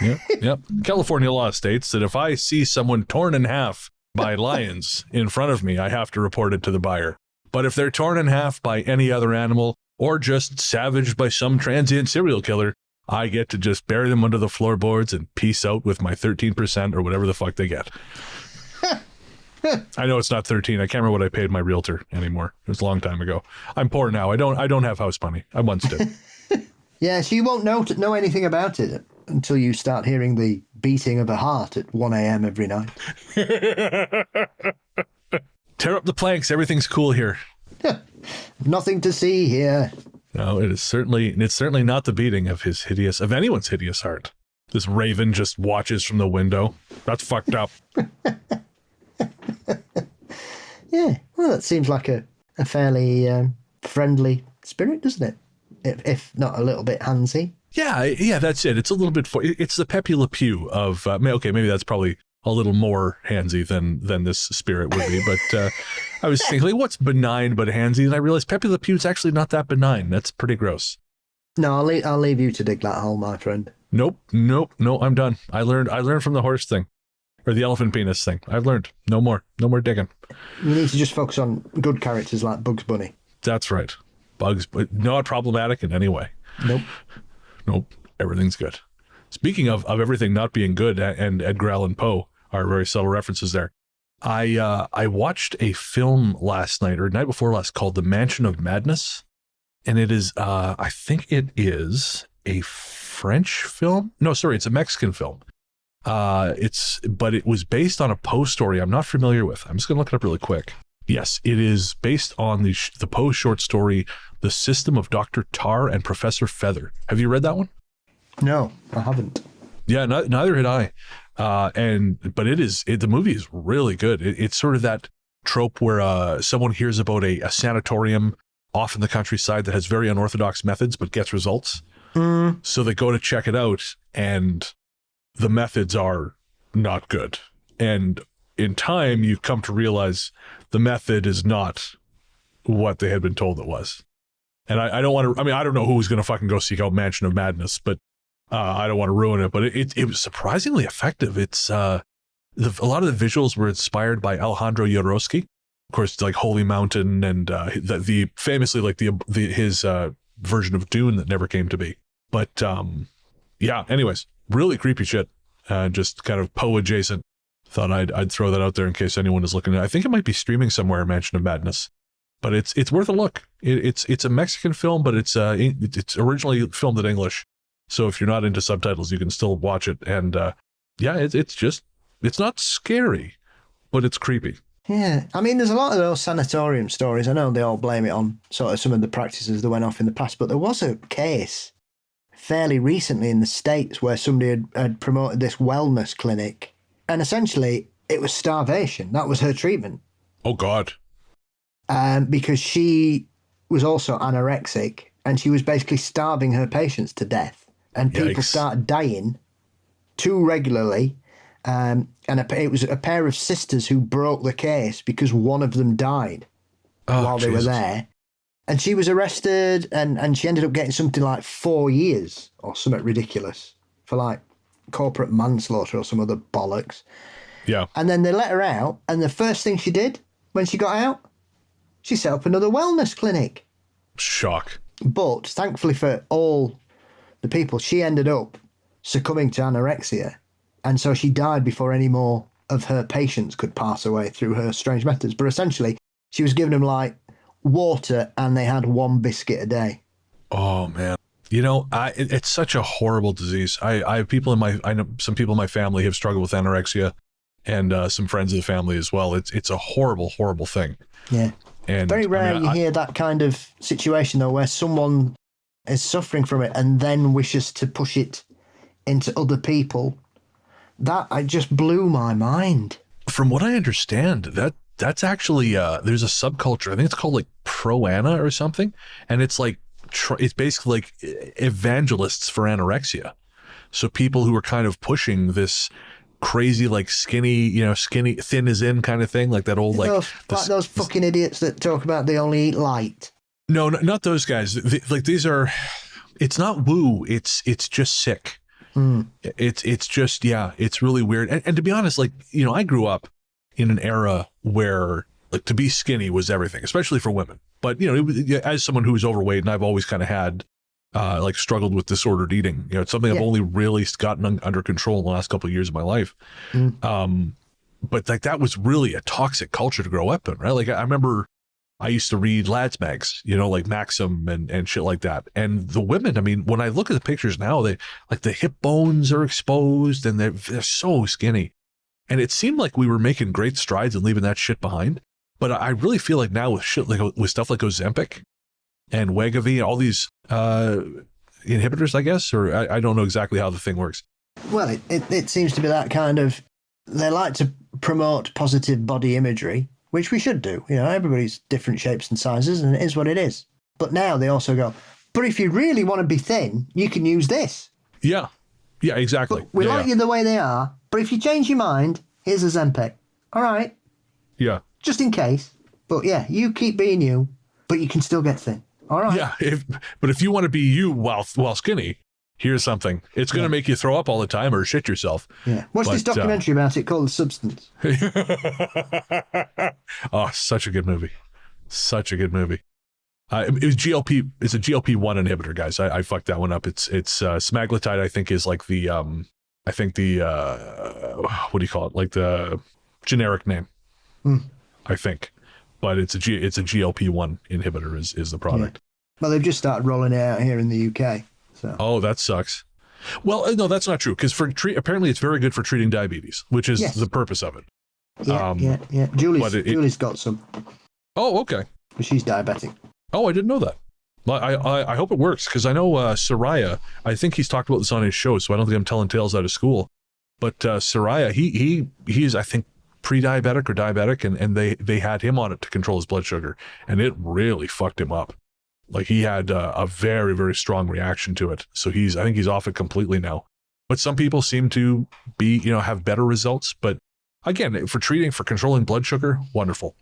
Yep. California law states that if I see someone torn in half by lions in front of me, I have to report it to the buyer. But if they're torn in half by any other animal or just savaged by some transient serial killer, I get to just bury them under the floorboards and peace out with my 13% or whatever the fuck they get. I know it's not 13. I can't remember what I paid my realtor anymore. It was a long time ago. I'm poor now. I don't have house money. I once did. Yeah, so you won't know anything about it until you start hearing the beating of a heart at 1 a.m. every night. Tear up the planks. Everything's cool here. Nothing to see here. No, it's certainly not the beating of anyone's hideous heart. This raven just watches from the window. That's fucked up. Yeah, well, that seems like a fairly friendly spirit, doesn't it? If not a little bit handsy. Yeah, that's it. It's a little bit it's the Pepe Le Pew of okay, maybe that's probably a little more handsy than this spirit would be, but I was thinking, like, what's benign but handsy? And I realized Pepe Le Pew is actually not that benign. That's pretty gross. No, I'll leave you to dig that hole, my friend. Nope, I'm done. I learned from the horse thing. or the elephant penis thing. I've learned no more digging. You need to just focus on good characters like Bugs Bunny. That's right. Bugs, but not problematic in any way. Nope. Everything's good. Speaking of everything not being good, and Edgar Allan Poe are very subtle references there. I watched a film last night or night before last called The Mansion of Madness, and it is I think it is a French film. No, sorry, it's a Mexican film. But it was based on a Poe story I'm not familiar with. I'm just gonna look it up really quick. Yes, it is based on the Poe short story, The System of Dr. Tar and Professor Feather. Have you read that one? No, I haven't. Yeah, neither had I. But the movie is really good. It's sort of that trope where someone hears about a sanatorium off in the countryside that has very unorthodox methods but gets results. So they go to check it out, and the methods are not good. And in time, you come to realize the method is not what they had been told it was. And I don't want to, I don't know who's going to fucking go seek out Mansion of Madness, but I don't want to ruin it. But it was surprisingly effective. It's a lot of the visuals were inspired by Alejandro Jodorowsky. Of course, like Holy Mountain and the famously like his version of Dune that never came to be. But yeah, anyways, really creepy shit. Just kind of Poe adjacent. Thought I'd throw that out there in case anyone is looking. I think it might be streaming somewhere, Mansion of Madness, but it's worth a look. It's a Mexican film, but it's originally filmed in English. So if you're not into subtitles, you can still watch it. And yeah, it's not scary, but it's creepy. Yeah, there's a lot of those sanatorium stories. I know they all blame it on sort of some of the practices that went off in the past, but there was a case fairly recently in the States where somebody had promoted this wellness clinic, and essentially it was starvation. That was her treatment. Oh, God. Because she was also anorexic, and she was basically starving her patients to death. And people started dying too regularly. It was a pair of sisters who broke the case because one of them died while they were there. And she was arrested, and she ended up getting something like 4 years or something ridiculous for like corporate manslaughter or some other bollocks. Yeah. And then they let her out, and the first thing she did when she got out, she set up another wellness clinic. Shock. But thankfully for all the people, she ended up succumbing to anorexia. And so she died before any more of her patients could pass away through her strange methods. But essentially, she was giving them like water, and they had one biscuit a day. Oh, man. It's such a horrible disease. I know some people in my family have struggled with anorexia, and some friends of the family as well. It's a horrible, horrible thing. Yeah. And very rare you hear that kind of situation, though, where someone is suffering from it and then wishes to push it into other people. That I just blew my mind. From what I understand, that's actually there's a subculture. I think it's called like pro-ana or something, and it's like it's basically like evangelists for anorexia. So people who are kind of pushing this crazy, like skinny, thin is in kind of thing, like that old those fucking idiots that talk about they only eat light. No, not those guys. These are. It's not woo. It's just sick. It's just, yeah, it's really weird. And to be honest, I grew up in an era where like to be skinny was everything, especially for women. But, as someone who was overweight, and I've always kind of had struggled with disordered eating, it's something I've only really gotten under control in the last couple of years of my life. But like that was really a toxic culture to grow up in, right? Like I remember I used to read lads mags, like Maxim and shit like that. And the women, when I look at the pictures now, they like the hip bones are exposed and they're so skinny. And it seemed like we were making great strides and leaving that shit behind. But I really feel like now with shit like with stuff like Ozempic and Wegovy, all these inhibitors, I guess, or I don't know exactly how the thing works. Well, it seems to be that kind of, they like to promote positive body imagery, which we should do. Everybody's different shapes and sizes, and it is what it is. But now they also go, but if you really want to be thin, you can use this. Yeah. Yeah, exactly. But we like you the way they are, but if you change your mind, here's a Ozempic. All right. Yeah. Just in case. But yeah, you keep being you, but you can still get thin. All right. Yeah. But if you want to be you while skinny, here's something. It's going to make you throw up all the time or shit yourself. Yeah. Watch this documentary about it called The Substance. Oh, such a good movie. Such a good movie. It was GLP. It's a GLP-1 inhibitor, guys. I fucked that one up. It's semaglutide. I think is like the what do you call it? Like the generic name. I think, but it's a GLP-1 inhibitor is the product. Yeah. Well, they've just started rolling it out here in the UK. So. Oh, that sucks. Well, no, that's not true because apparently it's very good for treating diabetes, which is the purpose of it. Yeah. Julie's got some. Oh, okay. But she's diabetic. Oh, I didn't know that. Well, I hope it works because I know Soraya. I think he's talked about this on his show, so I don't think I'm telling tales out of school. But Soraya, he's I think pre-diabetic or diabetic, and they had him on it to control his blood sugar, and it really fucked him up. Like he had a very, very strong reaction to it. So I think he's off it completely now. But some people seem to be, have better results. But again, for controlling blood sugar, wonderful,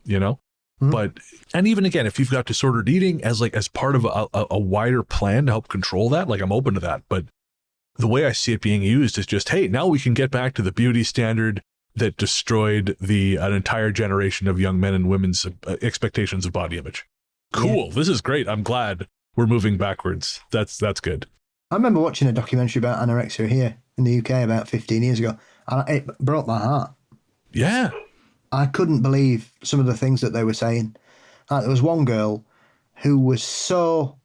But, and even again, if you've got disordered eating as part of a wider plan to help control that, like I'm open to that. But the way I see it being used is just, hey, now we can get back to the beauty standard that destroyed an entire generation of young men and women's expectations of body image. Cool. Yeah. This is great. I'm glad we're moving backwards. That's good. I remember watching a documentary about anorexia here in the UK about 15 years ago, and it broke my heart. Yeah. I couldn't believe some of the things that they were saying. Like there was one girl who was so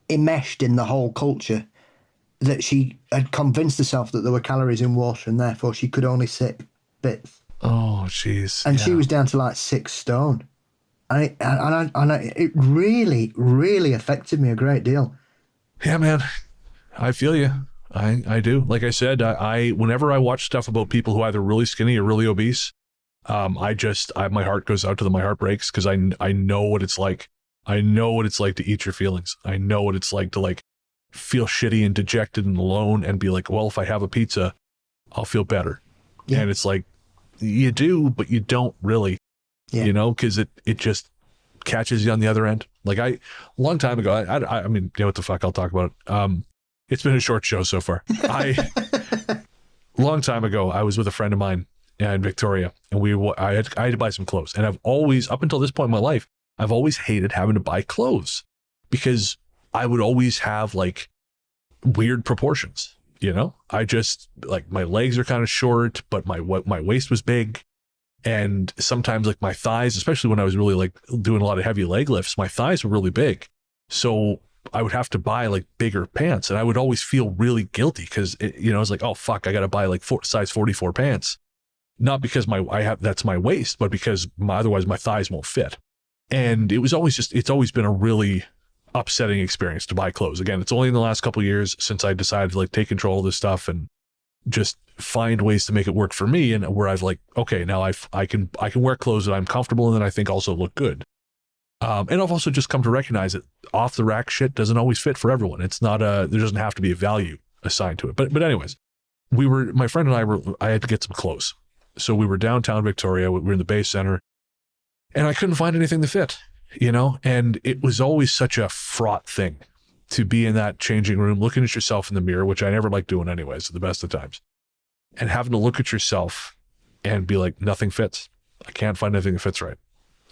enmeshed in the whole culture that she had convinced herself that there were calories in water and therefore she could only sit bits. Oh, jeez. And she was down to like 6 stone. And it really, really affected me a great deal. Yeah, man. I feel you. I do. Like I said, whenever I watch stuff about people who are either really skinny or really obese, my heart goes out to them. My heart breaks because I know what it's like. I know what it's like to eat your feelings. I know what it's like to feel shitty and dejected and alone and be like, well, if I have a pizza, I'll feel better. Yeah. And it's like, you do, but you don't really. Yeah. Because it just catches you on the other end. Like a long time ago, I mean, what the fuck, I'll talk about it. It's been a short show so far. Long time ago, I was with a friend of mine in Victoria, and I had to buy some clothes. And I've always, up until this point in my life, I've always hated having to buy clothes because I would always have weird proportions. I just my legs are kind of short, but my waist was big. And sometimes my thighs, especially when I was really doing a lot of heavy leg lifts, my thighs were really big. So I would have to buy bigger pants, and I would always feel really guilty because I was like, oh fuck, I got to buy size 44 pants. Not because that's my waist, but because otherwise my thighs won't fit. And it's always been a really upsetting experience to buy clothes. Again, it's only in the last couple of years since I decided to take control of this stuff and just find ways to make it work for me, and where I've okay, now I can wear clothes that I'm comfortable in and I think also look good. And I've also just come to recognize that off the rack shit doesn't always fit for everyone. It's not there doesn't have to be a value assigned to it. But anyways, my friend and I had to get some clothes. So we were downtown Victoria, we were in the Bay Center, and I couldn't find anything to fit, and it was always such a fraught thing to be in that changing room, looking at yourself in the mirror, which I never like doing anyways, at the best of times, and having to look at yourself and be like, nothing fits. I can't find anything that fits right.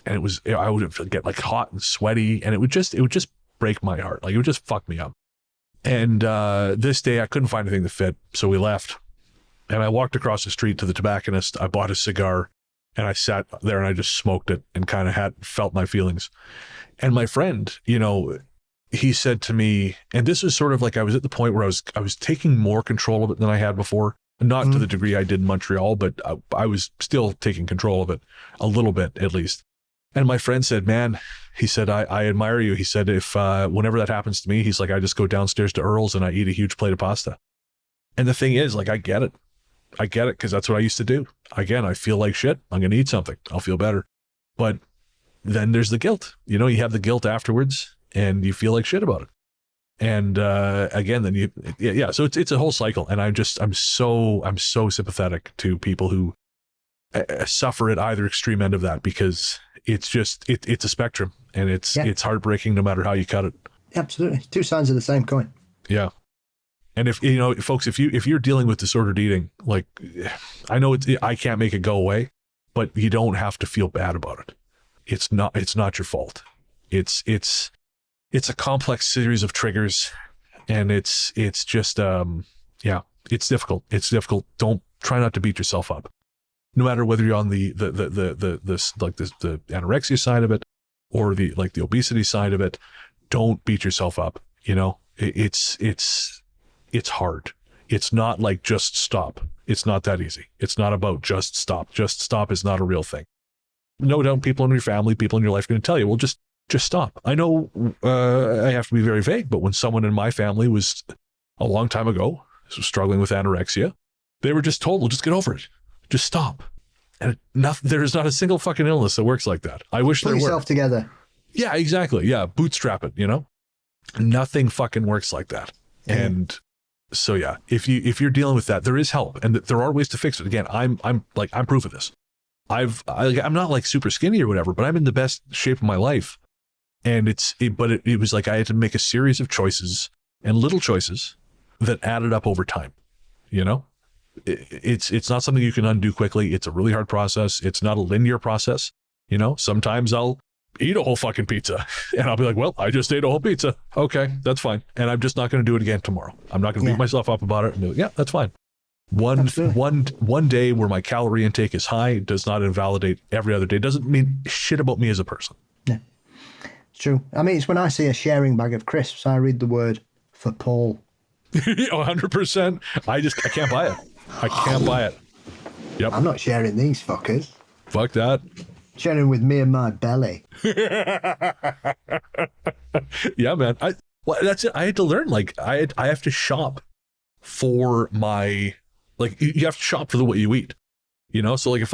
And I would get hot and sweaty, and it would just break my heart. It would just fuck me up. And this day I couldn't find anything that fit, so we left. And I walked across the street to the tobacconist. I bought a cigar, and I sat there and I just smoked it and kind of felt my feelings. And my friend, he said to me, and this was sort of I was at the point where I was taking more control of it than I had before. Not to the degree I did in Montreal, but I was still taking control of it a little bit, at least. And my friend said, man, he said, I admire you. He said, if whenever that happens to me, he's like, I just go downstairs to Earl's and I eat a huge plate of pasta. And the thing is, I get it. I get it because that's what I used to do. Again, I feel like shit. I'm going to eat something. I'll feel better. But then there's the guilt. You have the guilt afterwards and you feel like shit about it. And again, then so it's a whole cycle. And I'm so sympathetic to people who suffer at either extreme end of that, because it's a spectrum, and it's heartbreaking no matter how you cut it. Absolutely. Two sides of the same coin. Yeah. And if, you know, folks, if you're dealing with disordered eating, like, I know I can't make it go away, but you don't have to feel bad about it. It's not your fault. It's a complex series of triggers, and it's just, yeah, it's difficult. It's difficult. Don't try not to beat yourself up. No matter whether you're on the anorexia side of it or the obesity side of it, don't beat yourself up. You know, it's hard. It's not like just stop. It's not that easy. It's not about just stop. Just stop is not a real thing. No doubt people in your family, people in your life are going to tell you, well, just stop. I know I have to be very vague, but when someone in my family was a long time ago struggling with anorexia, they were just told, well, just get over it. Just stop. And there's not a single fucking illness that works like that. I wish there were. Put yourself together. Yeah, exactly. Yeah, bootstrap it, you know? Nothing fucking works like that. And so, yeah, if you're dealing with that, there is help, and there are ways to fix it. Again, I'm proof of this. I'm not like super skinny or whatever, but I'm in the best shape of my life. And it was like I had to make a series of choices and little choices that added up over time. You know, it's not something you can undo quickly. It's a really hard process. It's not a linear process. You know, sometimes I'll eat a whole fucking pizza and I'll be like, well, I just ate a whole pizza. Okay, that's fine. And I'm just not going to do it again tomorrow. I'm not going to beat myself up about it. And be like, yeah, that's fine. One day where my calorie intake is high does not invalidate every other day. Doesn't mean shit about me as a person. Yeah, it's true. I mean, it's when I see a sharing bag of crisps, I read the word for Paul. 100%. I can't buy it. I can't buy it. Yep. I'm not sharing these fuckers. Fuck that. Sharing with me and my belly. Yeah, man. That's it. I had to learn. Like, I have to shop for my, like, you have to shop for what you eat. You know, so like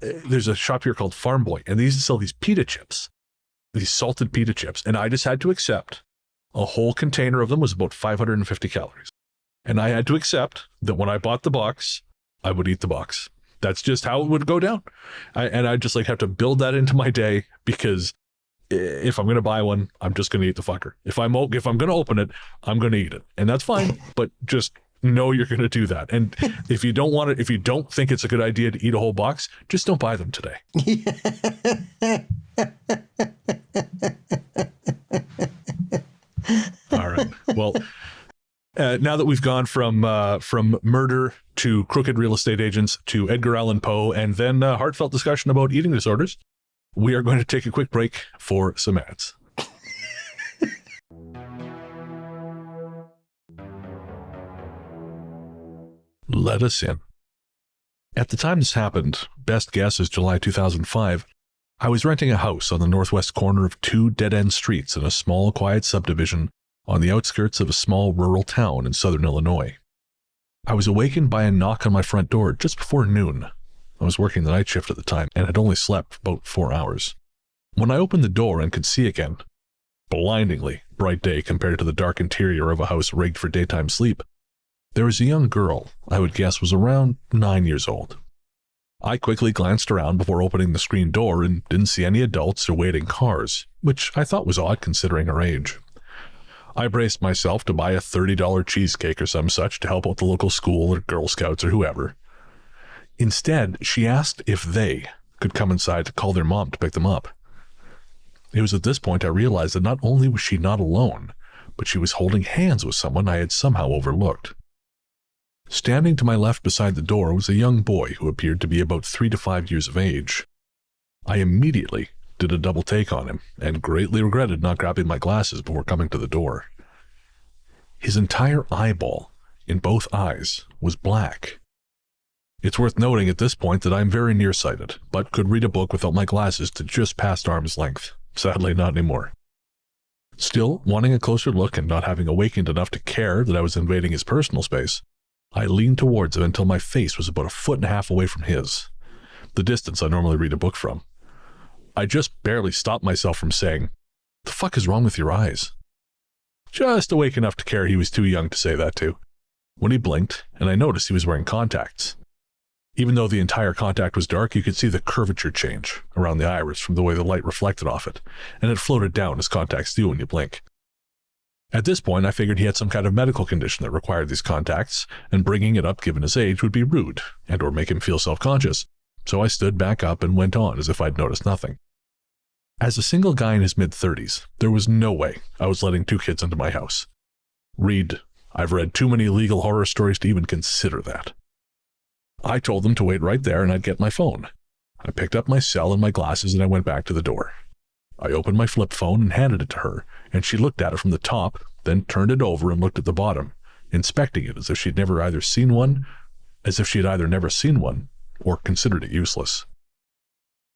there's a shop here called Farm Boy, and they used to sell these pita chips, these salted pita chips, and I just had to accept a whole container of them was about 550 calories. And I had to accept that when I bought the box, I would eat the box. That's just how it would go down. I just like have to build that into my day, because if I'm going to buy one, I'm just going to eat the fucker. If I'm going to open it, I'm going to eat it. And that's fine, but just know you're going to do that. And if you don't think it's a good idea to eat a whole box, just don't buy them today. All right. Well, now that we've gone from murder to crooked real estate agents to Edgar Allan Poe and then heartfelt discussion about eating disorders, we are going to take a quick break for some ads. Let us in. At the time this happened, best guess is July 2005, I was renting a house on the northwest corner of two dead-end streets in a small, quiet subdivision on the outskirts of a small rural town in southern Illinois. I was awakened by a knock on my front door just before noon. I was working the night shift at the time and had only slept about 4 hours. When I opened the door and could see again, blindingly bright day compared to the dark interior of a house rigged for daytime sleep, there was a young girl I would guess was around 9 years old. I quickly glanced around before opening the screen door and didn't see any adults or waiting cars, which I thought was odd considering her age. I braced myself to buy a $30 cheesecake or some such to help out the local school or Girl Scouts or whoever. Instead, she asked if they could come inside to call their mom to pick them up. It was at this point I realized that not only was she not alone, but she was holding hands with someone I had somehow overlooked. Standing to my left beside the door was a young boy who appeared to be about 3 to 5 years of age. I immediately did a double take on him and greatly regretted not grabbing my glasses before coming to the door. His entire eyeball, in both eyes, was black. It's worth noting at this point that I'm very nearsighted, but could read a book without my glasses to just past arm's length. Sadly, not anymore. Still, wanting a closer look and not having awakened enough to care that I was invading his personal space, I leaned towards him until my face was about 1.5 feet away from his, the distance I normally read a book from. I just barely stopped myself from saying, "The fuck is wrong with your eyes?" Just awake enough to care he was too young to say that to, when he blinked and I noticed he was wearing contacts. Even though the entire contact was dark, you could see the curvature change around the iris from the way the light reflected off it, and it floated down as contacts do when you blink. At this point, I figured he had some kind of medical condition that required these contacts, and bringing it up given his age would be rude and or make him feel self-conscious. So I stood back up and went on as if I'd noticed nothing. As a single guy in his mid-30s, there was no way I was letting 2 kids into my house. I've read too many legal horror stories to even consider that. I told them to wait right there and I'd get my phone. I picked up my cell and my glasses and I went back to the door. I opened my flip phone and handed it to her, and she looked at it from the top, then turned it over and looked at the bottom, inspecting it as if she had either never seen one or considered it useless.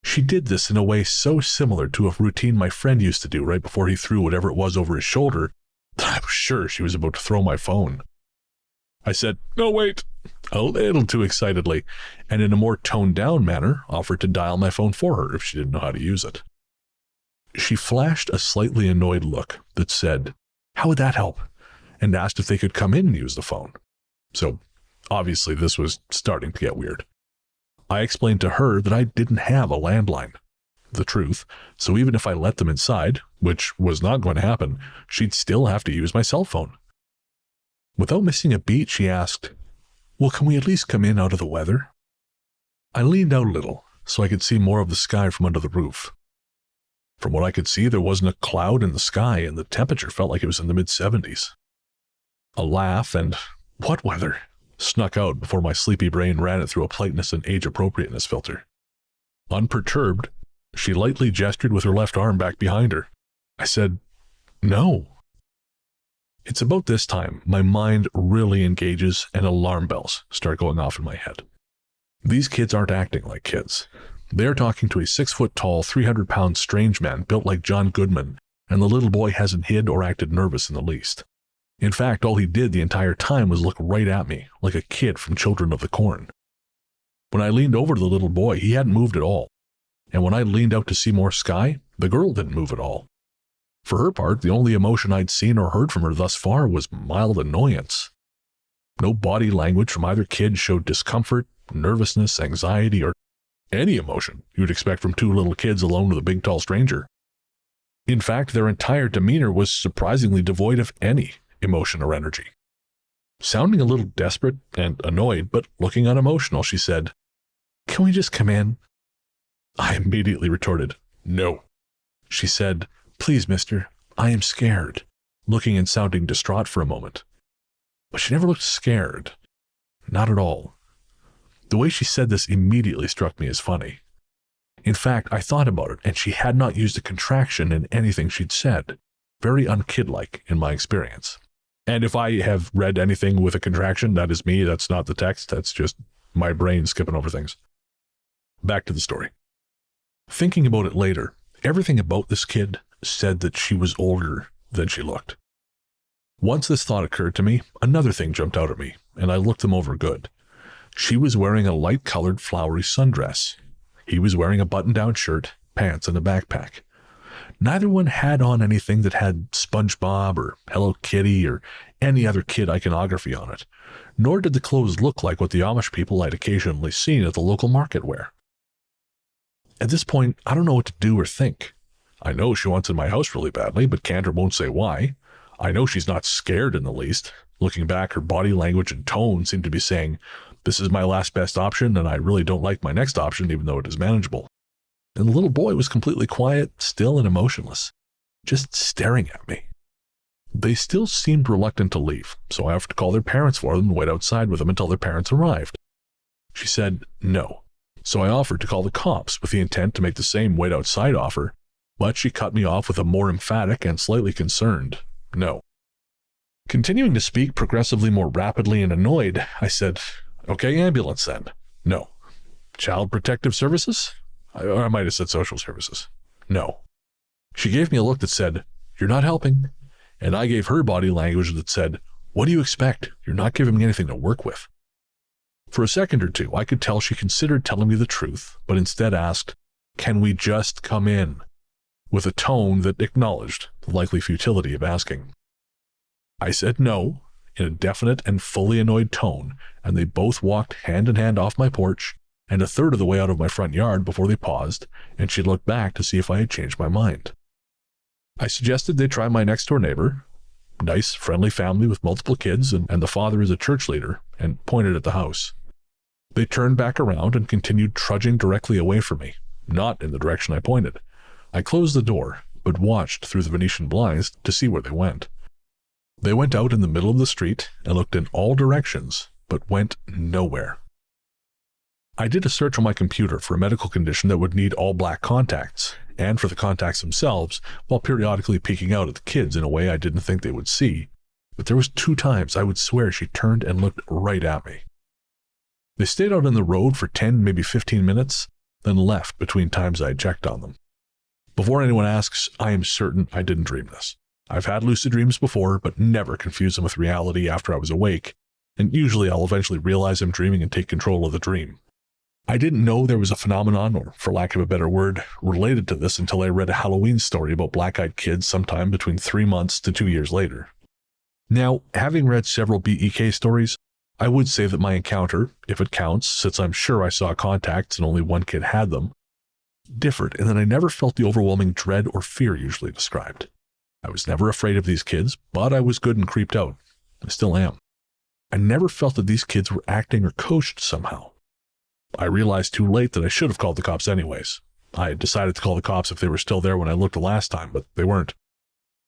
She did this in a way so similar to a routine my friend used to do right before he threw whatever it was over his shoulder that I was sure she was about to throw my phone. I said, "No, wait," a little too excitedly, and in a more toned-down manner offered to dial my phone for her if she didn't know how to use it. She flashed a slightly annoyed look that said, "How would that help?" and asked if they could come in and use the phone. So, obviously, this was starting to get weird. I explained to her that I didn't have a landline. The truth, so even if I let them inside, which was not going to happen, she'd still have to use my cell phone. Without missing a beat, she asked, "Well, can we at least come in out of the weather?" I leaned out a little so I could see more of the sky from under the roof. From what I could see, there wasn't a cloud in the sky, and the temperature felt like it was in the mid-70s. A laugh and, "What weather?" snuck out before my sleepy brain ran it through a politeness and age-appropriateness filter. Unperturbed, she lightly gestured with her left arm back behind her. I said, "No." It's about this time my mind really engages and alarm bells start going off in my head. These kids aren't acting like kids. They're talking to a 6-foot-tall, 300-pound strange man built like John Goodman, and the little boy hasn't hid or acted nervous in the least. In fact, all he did the entire time was look right at me, like a kid from Children of the Corn. When I leaned over to the little boy, he hadn't moved at all. And when I leaned out to see more sky, the girl didn't move at all. For her part, the only emotion I'd seen or heard from her thus far was mild annoyance. No body language from either kid showed discomfort, nervousness, anxiety, or any emotion you'd expect from 2 little kids alone with a big tall stranger. In fact, their entire demeanor was surprisingly devoid of any emotion or energy. Sounding a little desperate and annoyed, but looking unemotional, she said, "Can we just come in?" I immediately retorted, "No." She said, "Please, mister, I am scared," looking and sounding distraught for a moment. But she never looked scared. Not at all. The way she said this immediately struck me as funny. In fact, I thought about it, and she had not used a contraction in anything she'd said. Very unkid-like in my experience. And if I have read anything with a contraction, that is me, that's not the text, that's just my brain skipping over things. Back to the story. Thinking about it later, everything about this kid said that she was older than she looked. Once this thought occurred to me, another thing jumped out at me, and I looked them over good. She was wearing a light-colored flowery sundress. He was wearing a button-down shirt, pants, and a backpack. Neither one had on anything that had SpongeBob or Hello Kitty or any other kid iconography on it, nor did the clothes look like what the Amish people I'd occasionally seen at the local market wear. At this point, I don't know what to do or think. I know she wants in my house really badly, but can't or won't say why. I know she's not scared in the least. Looking back, her body language and tone seemed to be saying, "This is my last best option, and I really don't like my next option, even though it is manageable." And the little boy was completely quiet, still and emotionless, just staring at me. They still seemed reluctant to leave, so I offered to call their parents for them and wait outside with them until their parents arrived. She said no, so I offered to call the cops with the intent to make the same wait outside offer, but she cut me off with a more emphatic and slightly concerned no. Continuing to speak progressively more rapidly and annoyed, I said, "Okay, ambulance then." "No." "Child Protective Services?" Or I might have said social services. "No." She gave me a look that said, "You're not helping." And I gave her body language that said, "What do you expect? You're not giving me anything to work with." For a second or two, I could tell she considered telling me the truth, but instead asked, "Can we just come in?" with a tone that acknowledged the likely futility of asking. I said no, in a definite and fully annoyed tone, and they both walked hand in hand off my porch and a third of the way out of my front yard before they paused, and she looked back to see if I had changed my mind. I suggested they try my next-door neighbor, Nice, friendly family with multiple kids, and the father is a church leader, and pointed at the house. They turned back around and continued trudging directly away from me, not in the direction I pointed. I closed the door, but watched through the Venetian blinds to see where they went. They went out in the middle of the street and looked in all directions, but went nowhere. I did a search on my computer for a medical condition that would need all black contacts, and for the contacts themselves, while periodically peeking out at the kids in a way I didn't think they would see. But there was 2 times I would swear she turned and looked right at me. They stayed out in the road for 10, maybe 15 minutes, then left between times I checked on them. Before anyone asks, I am certain I didn't dream this. I've had lucid dreams before, but never confuse them with reality after I was awake, and usually I'll eventually realize I'm dreaming and take control of the dream. I didn't know there was a phenomenon, or for lack of a better word, related to this until I read a Halloween story about black-eyed kids sometime between 3 months to 2 years later. Now, having read several BEK stories, I would say that my encounter, if it counts, since I'm sure I saw contacts and only one kid had them, differed in that I never felt the overwhelming dread or fear usually described. I was never afraid of these kids, but I was good and creeped out. I still am. I never felt that these kids were acting or coached somehow. I realized too late that I should have called the cops anyways. I had decided to call the cops if they were still there when I looked the last time, but they weren't.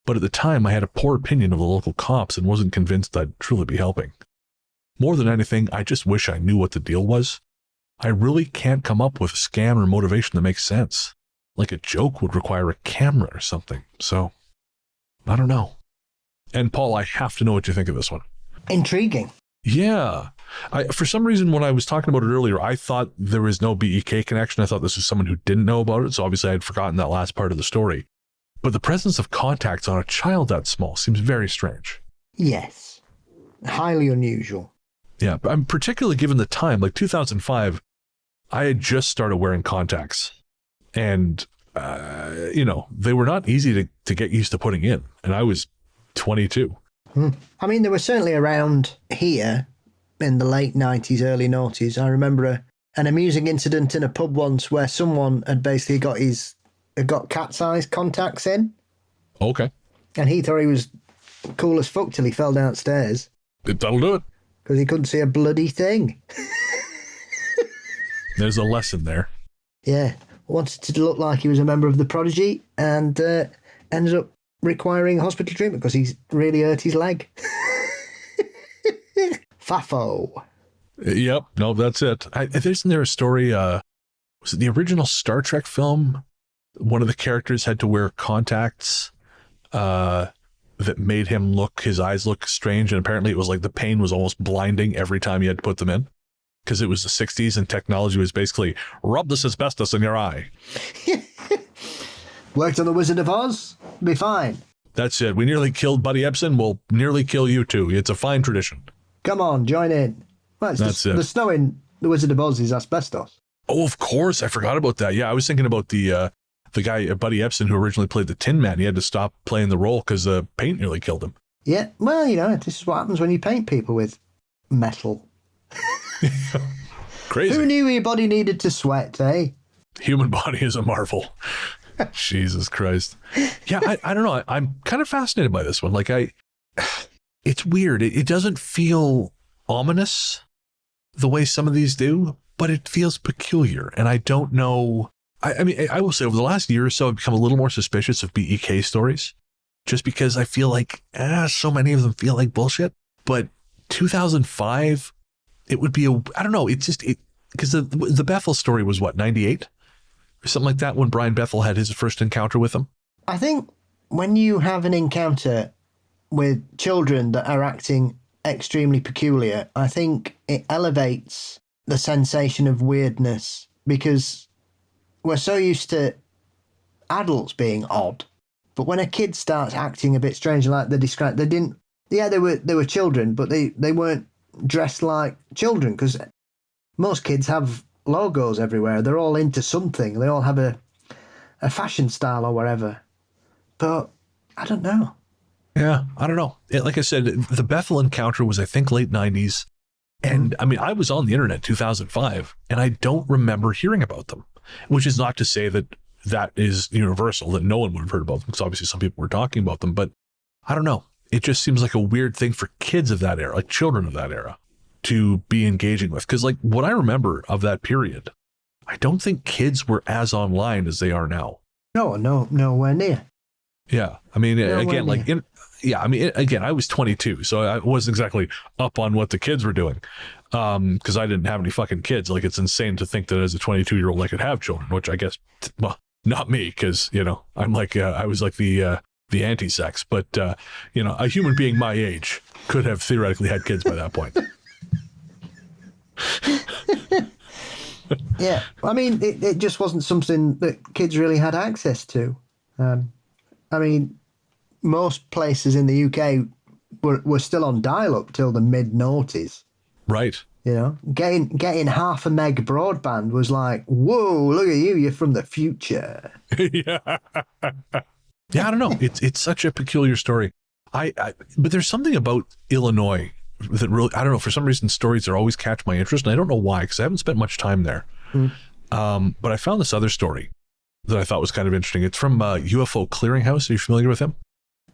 But at the time, I had a poor opinion of the local cops and wasn't convinced I'd truly be helping. More than anything, I just wish I knew what the deal was. I really can't come up with a scam or motivation that makes sense. Like a joke would require a camera or something, so I don't know. And Paul, I have to know what you think of this one. Intriguing. Yeah. For some reason, when I was talking about it earlier, I thought there was no BEK connection. I thought this was someone who didn't know about it, so obviously I had forgotten that last part of the story. But the presence of contacts on a child that small seems very strange. Yes. Highly unusual. Yeah, but I'm particularly given the time, like 2005, I had just started wearing contacts. And, they were not easy to get used to putting in. And I was 22. I mean, they were certainly around here in the late 90s, early noughties. I remember an amusing incident in a pub once where someone had basically got cat-sized contacts in. Okay. And he thought he was cool as fuck till he fell downstairs. That'll do it. Because he couldn't see a bloody thing. There's a lesson there. Yeah. Wanted to look like he was a member of the Prodigy and ended up requiring hospital treatment because he's really hurt his leg. Fafo. Yep. No, that's it. Isn't there a story, was it the original Star Trek film? One of the characters had to wear contacts that made his eyes look strange, and apparently it was like the pain was almost blinding every time he had to put them in. Because it was the 60s and technology was basically, rub this asbestos in your eye. Worked on The Wizard of Oz? Be fine. That's it. We nearly killed Buddy Epson. We'll nearly kill you too. It's a fine tradition. Come on, join in. Well, That's it. The snow in The Wizard of Oz is asbestos. Oh, of course. I forgot about that. Yeah, I was thinking about the guy, Buddy Epson, who originally played the Tin Man. He had to stop playing the role because the paint nearly killed him. Yeah, well, this is what happens when you paint people with metal. Crazy. Who knew your body needed to sweat, eh? Human body is a marvel. Jesus Christ. Yeah, I don't know. I'm kind of fascinated by this one. Like, it's weird. It doesn't feel ominous the way some of these do, but it feels peculiar. And I don't know. I mean, I will say over the last year or so, I've become a little more suspicious of BEK stories just because I feel like so many of them feel like bullshit. But 2005, it would be I don't know. It's just, because the Bethel story was what, 98? Or something like that, when Brian Bethel had his first encounter with them? I think when you have an encounter with children that are acting extremely peculiar, I think it elevates the sensation of weirdness because we're so used to adults being odd. But when a kid starts acting a bit strange, like they described, they were children, but they weren't dressed like children because most kids have logos everywhere. They're all into something. They all have a fashion style or whatever. But I don't know. Yeah, I don't know. Like I said, the Bethel encounter was, I think, late 90s. And I mean, I was on the internet in 2005, and I don't remember hearing about them, which is not to say that is universal, that no one would have heard about them, because obviously some people were talking about them. But I don't know. it just seems like a weird thing for kids of that era, like children of that era, to be engaging with. Because like what I remember of that period, I don't think kids were as online as they are now. No, nowhere near. Yeah. I mean, Nowhere again, like, near. again, I was 22, so I wasn't exactly up on what the kids were doing. Because I didn't have any fucking kids. Like, it's insane to think that as a 22-year-old I could have children, which I guess, well, not me, because, you know, I'm like, I was like the anti-sex, but, you know, a human being my age could have theoretically had kids by that point. Yeah, I mean, it just wasn't something that kids really had access to. I mean, most places in the UK were still on dial-up till the mid-noughties. Right. You know, getting half a meg broadband was like, whoa, look at you, you're from the future. Yeah. Yeah, I don't know. It's such a peculiar story. But there's something about Illinois that really, I don't know, for some reason stories are always catch my interest, and I don't know why, because I haven't spent much time there. But I found this other story that I thought was kind of interesting. It's from UFO Clearinghouse. Are you familiar with him?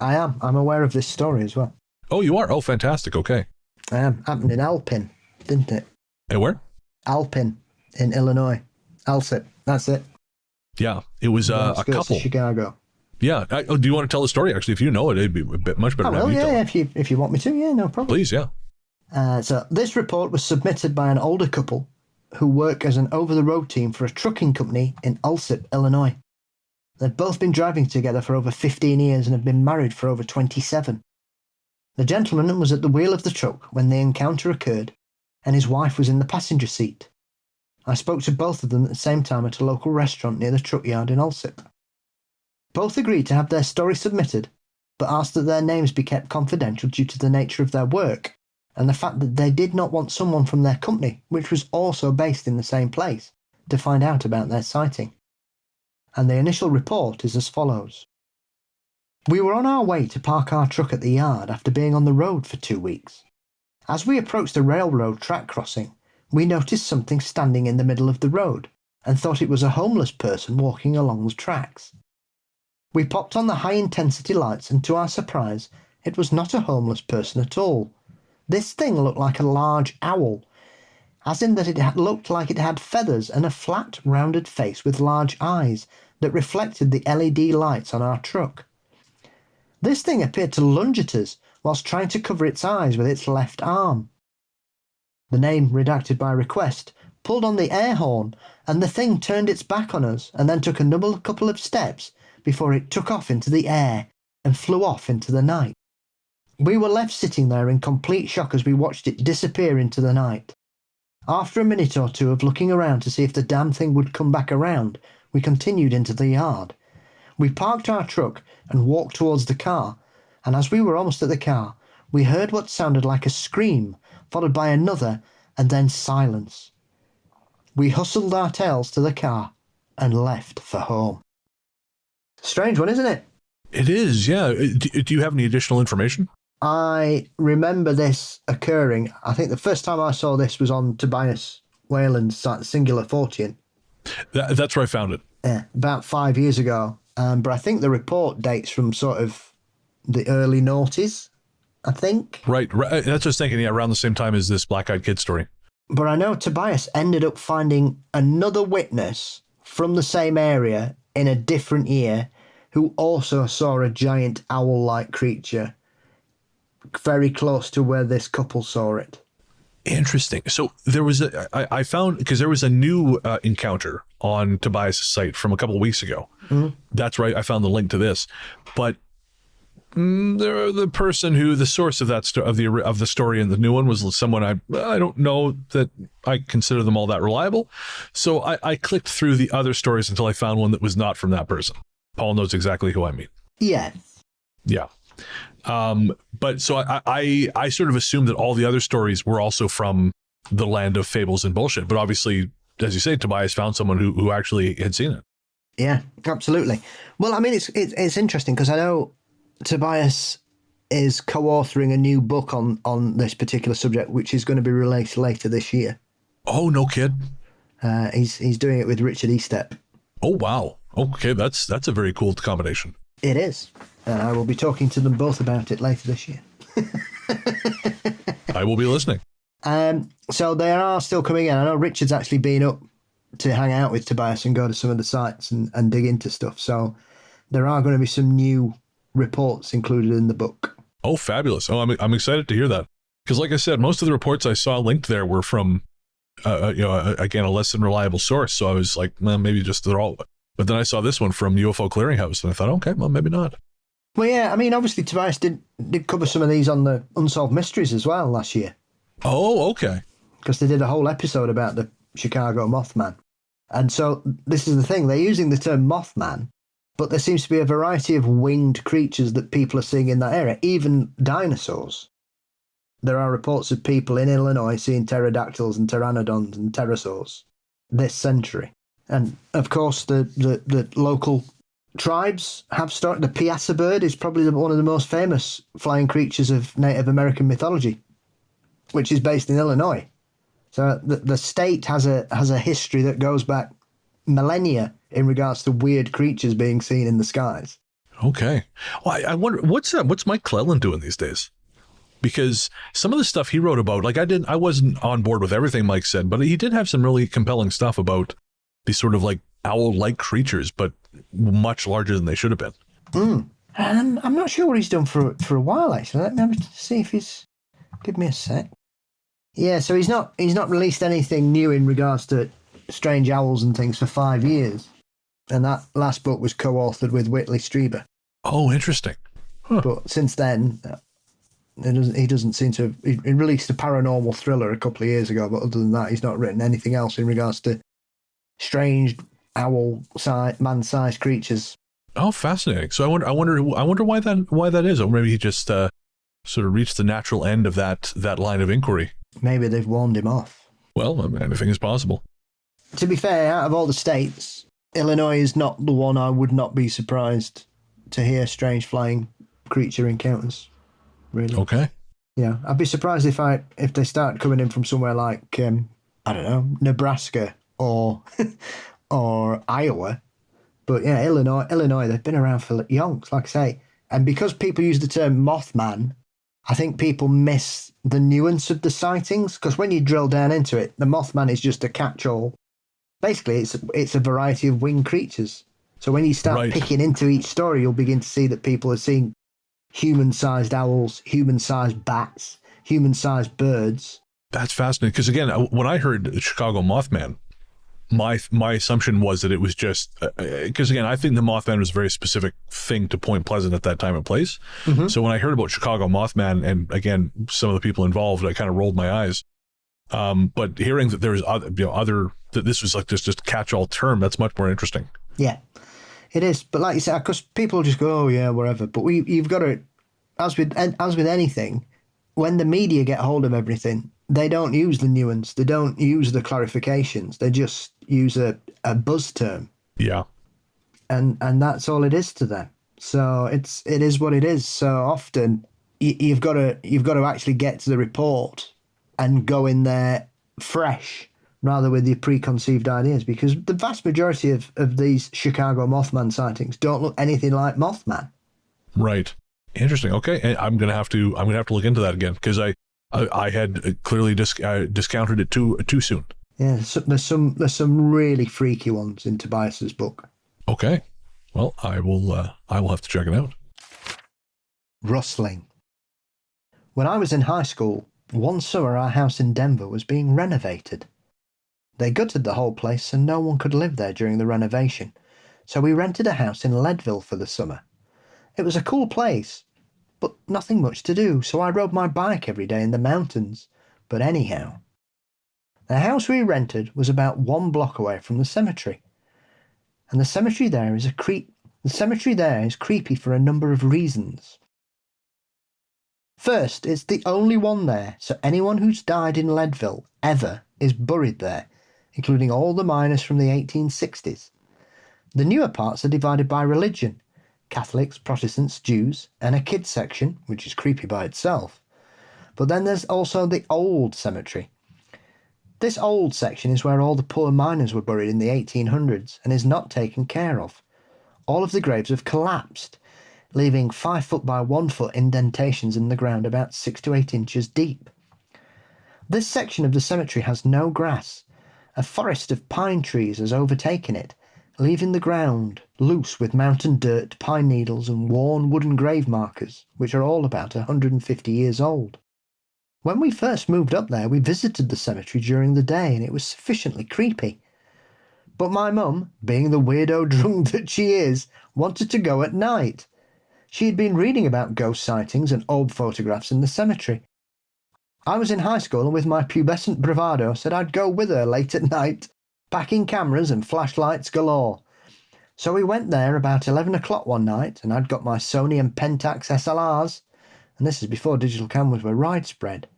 I am. I'm aware of this story as well. Oh, you are? Oh, fantastic. Okay. I am. Happened in Alpin, didn't it? And where? Alpin in Illinois. Alsip. That's it. Yeah. It was a couple. Chicago. Yeah. Do you want to tell the story? Actually, if you know it, it'd be a bit much better. I will, yeah, if you want me to, yeah, no problem. Please, yeah. So this report was submitted by an older couple who work as an over-the-road team for a trucking company in Alsip, Illinois. They'd both been driving together for over 15 years and have been married for over 27. The gentleman was at the wheel of the truck when the encounter occurred, and his wife was in the passenger seat. I spoke to both of them at the same time at a local restaurant near the truck yard in Alsip. Both agreed to have their story submitted, but asked that their names be kept confidential due to the nature of their work and the fact that they did not want someone from their company, which was also based in the same place, to find out about their sighting. And the initial report is as follows. We were on our way to park our truck at the yard after being on the road for 2 weeks. As we approached the railroad track crossing, we noticed something standing in the middle of the road and thought it was a homeless person walking along the tracks. We popped on the high-intensity lights, and to our surprise, it was not a homeless person at all. This thing looked like a large owl, as in that it looked like it had feathers and a flat, rounded face with large eyes that reflected the LED lights on our truck. This thing appeared to lunge at us whilst trying to cover its eyes with its left arm. The name, redacted by request, pulled on the air horn, and the thing turned its back on us and then took a couple of steps before it took off into the air and flew off into the night. We were left sitting there in complete shock as we watched it disappear into the night. After a minute or two of looking around to see if the damn thing would come back around, we continued into the yard. We parked our truck and walked towards the car, and as we were almost at the car, we heard what sounded like a scream, followed by another, and then silence. We hustled our tails to the car and left for home. Strange one, isn't it? It is, yeah. Do you have any additional information? I remember this occurring. I think the first time I saw this was on Tobias Whalen's Singular Fortean. That's where I found it. Yeah, about 5 years ago. But I think the report dates from sort of the early noughties, I think. Right. That's what I was thinking, yeah, around the same time as this Black-Eyed Kid story. But I know Tobias ended up finding another witness from the same area in a different year who also saw a giant owl-like creature very close to where this couple saw it. Interesting. So there was I found, because there was a new encounter on Tobias' site from a couple of weeks ago. Mm-hmm. That's right. I found the link to this, but the source of that of the story in the new one was someone I don't know that I consider them all that reliable. So I clicked through the other stories until I found one that was not from that person. Paul knows exactly who I mean. Yeah. Yeah. But so I sort of assumed that all the other stories were also from the land of fables and bullshit. But obviously, as you say, Tobias found someone who actually had seen it. Yeah, absolutely. Well, I mean, it's interesting because I know Tobias is co-authoring a new book on this particular subject, which is going to be released later this year. Oh, no kid. He's doing it with Richard Estep. Oh, wow. Okay, that's a very cool combination. It is. And I will be talking to them both about it later this year. I will be listening. So they are still coming in. I know Richard's actually been up to hang out with Tobias and go to some of the sites and dig into stuff. So there are going to be some new reports included in the book. Oh, fabulous. Oh, I'm excited to hear that. Because like I said, most of the reports I saw linked there were from, again, a less than reliable source. So I was like, well, maybe just they're all. But then I saw this one from UFO Clearinghouse and I thought, okay, well, maybe not. Well, yeah, I mean, obviously Tobias did cover some of these on the Unsolved Mysteries as well last year. Oh, okay. Because they did a whole episode about the Chicago Mothman. And so this is the thing, they're using the term Mothman, but there seems to be a variety of winged creatures that people are seeing in that area, even dinosaurs. There are reports of people in Illinois seeing pterodactyls and pteranodons and pterosaurs this century. And of course, the local tribes have started. The Piasa bird is probably one of the most famous flying creatures of Native American mythology, which is based in Illinois. So the state has a history that goes back millennia in regards to weird creatures being seen in the skies. Okay. Well, I wonder what's Mike Cleland doing these days? Because some of the stuff he wrote about, like I wasn't on board with everything Mike said, but he did have some really compelling stuff about these sort of like owl-like creatures, but much larger than they should have been. I'm not sure what he's done for a while, actually. Let me have to see if he's... Give me a sec. Yeah, so he's not released anything new in regards to strange owls and things for 5 years. And that last book was co-authored with Whitley Strieber. Oh, interesting. Huh. But since then, he doesn't seem to have... He released a paranormal thriller a couple of years ago, but other than that, he's not written anything else in regards to strange man-sized creatures. Oh, fascinating. So I wonder why that is. Or maybe he just sort of reached the natural end of that line of inquiry. Maybe they've warned him off. Well, I mean, anything is possible. To be fair, out of all the states, Illinois is not the one I would not be surprised to hear strange flying creature encounters. Really. Okay. Yeah, I'd be surprised if they start coming in from somewhere like I don't know, Nebraska or or Iowa. But yeah, Illinois, they've been around for yonks, like I say. And because people use the term Mothman, I think people miss the nuance of the sightings, because when you drill down into it, the Mothman is just a catch-all. Basically, it's a variety of winged creatures. So when you start picking into each story, you'll begin to see that people are seeing human-sized owls, human-sized bats, human-sized birds. That's fascinating, because again, when I heard the Chicago Mothman, my assumption was that it was just because again, I think the Mothman was a very specific thing to Point Pleasant at that time and place. Mm-hmm. So when I heard about Chicago Mothman, and again, some of the people involved, I kind of rolled my eyes. But hearing that there was other that this was like just catch-all term, that's much more interesting. Yeah, it is. But like you said, because people just go, oh yeah, whatever. But you've got to, as with anything, when the media get hold of everything, they don't use the nuance. They don't use the clarifications. They just use a buzz term. Yeah. And that's all it is to them. So it is what it is. So often you've got to actually get to the report and go in there fresh rather with your preconceived ideas, because the vast majority of these Chicago Mothman sightings don't look anything like Mothman. Right. Interesting. Okay. I'm gonna have to look into that again, because I had clearly discounted it too soon. Yeah, there's some really freaky ones in Tobias's book. Okay, well, I will have to check it out. Rustling. When I was in high school, one summer our house in Denver was being renovated. They gutted the whole place and no one could live there during the renovation, so we rented a house in Leadville for the summer. It was a cool place, but nothing much to do, so I rode my bike every day in the mountains. But anyhow, the house we rented was about 1 block away from the cemetery. And the cemetery there is creepy for a number of reasons. First, it's the only one there, so anyone who's died in Leadville ever is buried there, including all the miners from the 1860s. The newer parts are divided by religion: Catholics, Protestants, Jews, and a kids section, which is creepy by itself. But then there's also the old cemetery. This old section is where all the poor miners were buried in the 1800s and is not taken care of. All of the graves have collapsed. leaving 5 foot by 1 foot indentations in the ground about 6 to 8 inches deep. This section of the cemetery has no grass. A forest of pine trees has overtaken it, leaving the ground loose with mountain dirt, pine needles and worn wooden grave markers, which are all about 150 years old. When we first moved up there, we visited the cemetery during the day and it was sufficiently creepy. But my mum, being the weirdo drunk that she is, wanted to go at night. She had been reading about ghost sightings and orb photographs in the cemetery. I was in high school and with my pubescent bravado said I'd go with her late at night, packing cameras and flashlights galore. So we went there about 11 o'clock one night and I'd got my Sony and Pentax SLRs, and this is before digital cameras were widespread,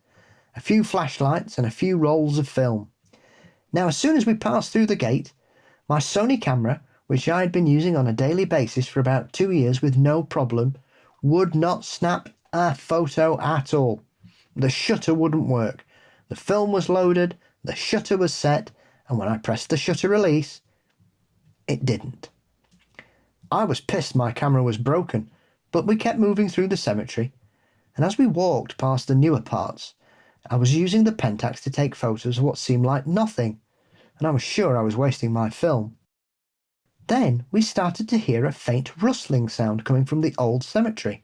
a few flashlights and a few rolls of film. Now as soon as we passed through the gate, my Sony camera, which I had been using on a daily basis for about 2 years with no problem, would not snap a photo at all. The shutter wouldn't work. The film was loaded, the shutter was set, and when I pressed the shutter release, it didn't. I was pissed my camera was broken, but we kept moving through the cemetery, and as we walked past the newer parts, I was using the Pentax to take photos of what seemed like nothing, and I was sure I was wasting my film. Then we started to hear a faint rustling sound coming from the old cemetery.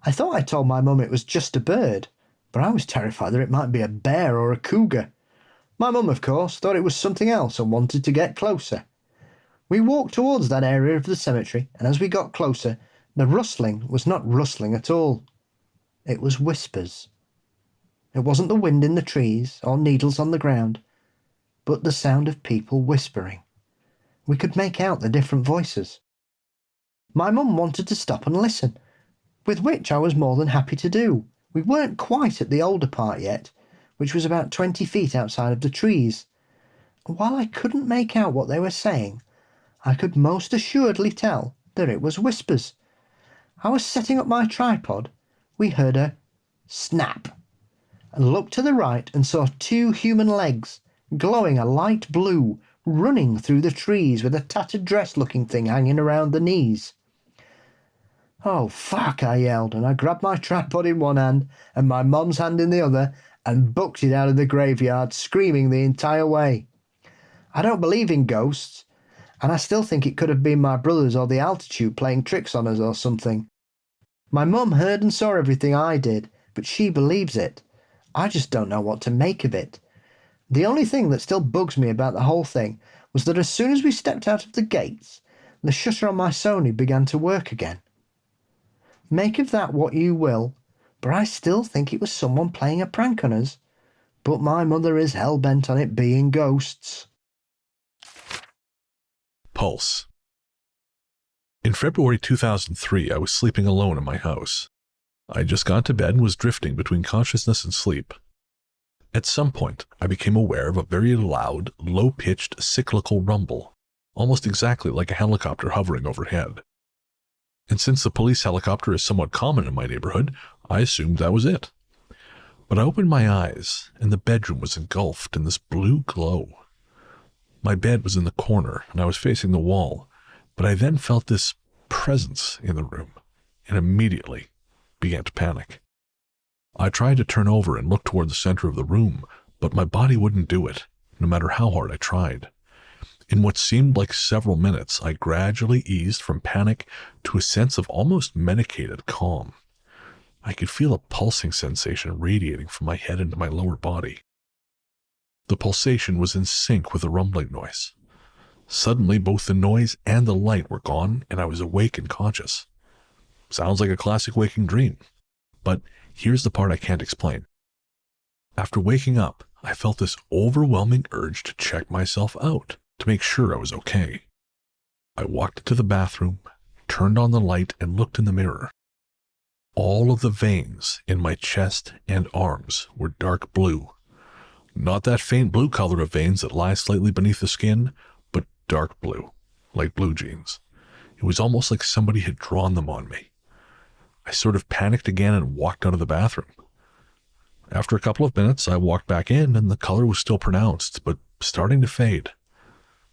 I thought I told my mum it was just a bird, but I was terrified that it might be a bear or a cougar. My mum, of course, thought it was something else and wanted to get closer. We walked towards that area of the cemetery, and as we got closer, the rustling was not rustling at all. It was whispers. It wasn't the wind in the trees or needles on the ground, but the sound of people whispering. We could make out the different voices. My mum wanted to stop and listen, with which I was more than happy to do. We weren't quite at the older part yet, which was about 20 feet outside of the trees. And while I couldn't make out what they were saying, I could most assuredly tell that it was whispers. I was setting up my tripod. We heard a snap, and looked to the right and saw 2 human legs, glowing a light blue, running through the trees with a tattered dress-looking thing hanging around the knees. "Oh, fuck," I yelled, and I grabbed my tripod in one hand and my mum's hand in the other and booked it out of the graveyard, screaming the entire way. I don't believe in ghosts, and I still think it could have been my brothers or the altitude playing tricks on us or something. My mum heard and saw everything I did, but she believes it. I just don't know what to make of it. The only thing that still bugs me about the whole thing was that as soon as we stepped out of the gates, the shutter on my Sony began to work again. Make of that what you will, but I still think it was someone playing a prank on us. But my mother is hell-bent on it being ghosts. Pulse. In February 2003, I was sleeping alone in my house. I had just gone to bed and was drifting between consciousness and sleep. At some point, I became aware of a very loud, low-pitched, cyclical rumble, almost exactly like a helicopter hovering overhead. And since the police helicopter is somewhat common in my neighborhood, I assumed that was it. But I opened my eyes, and the bedroom was engulfed in this blue glow. My bed was in the corner, and I was facing the wall, but I then felt this presence in the room, and immediately began to panic. I tried to turn over and look toward the center of the room, but my body wouldn't do it, no matter how hard I tried. In what seemed like several minutes, I gradually eased from panic to a sense of almost medicated calm. I could feel a pulsing sensation radiating from my head into my lower body. The pulsation was in sync with the rumbling noise. Suddenly, both the noise and the light were gone, and I was awake and conscious. Sounds like a classic waking dream. But here's the part I can't explain. After waking up, I felt this overwhelming urge to check myself out, to make sure I was okay. I walked to the bathroom, turned on the light, and looked in the mirror. All of the veins in my chest and arms were dark blue. Not that faint blue color of veins that lie slightly beneath the skin, but dark blue, like blue jeans. It was almost like somebody had drawn them on me. I sort of panicked again and walked out of the bathroom. After a couple of minutes, I walked back in, and the color was still pronounced, but starting to fade.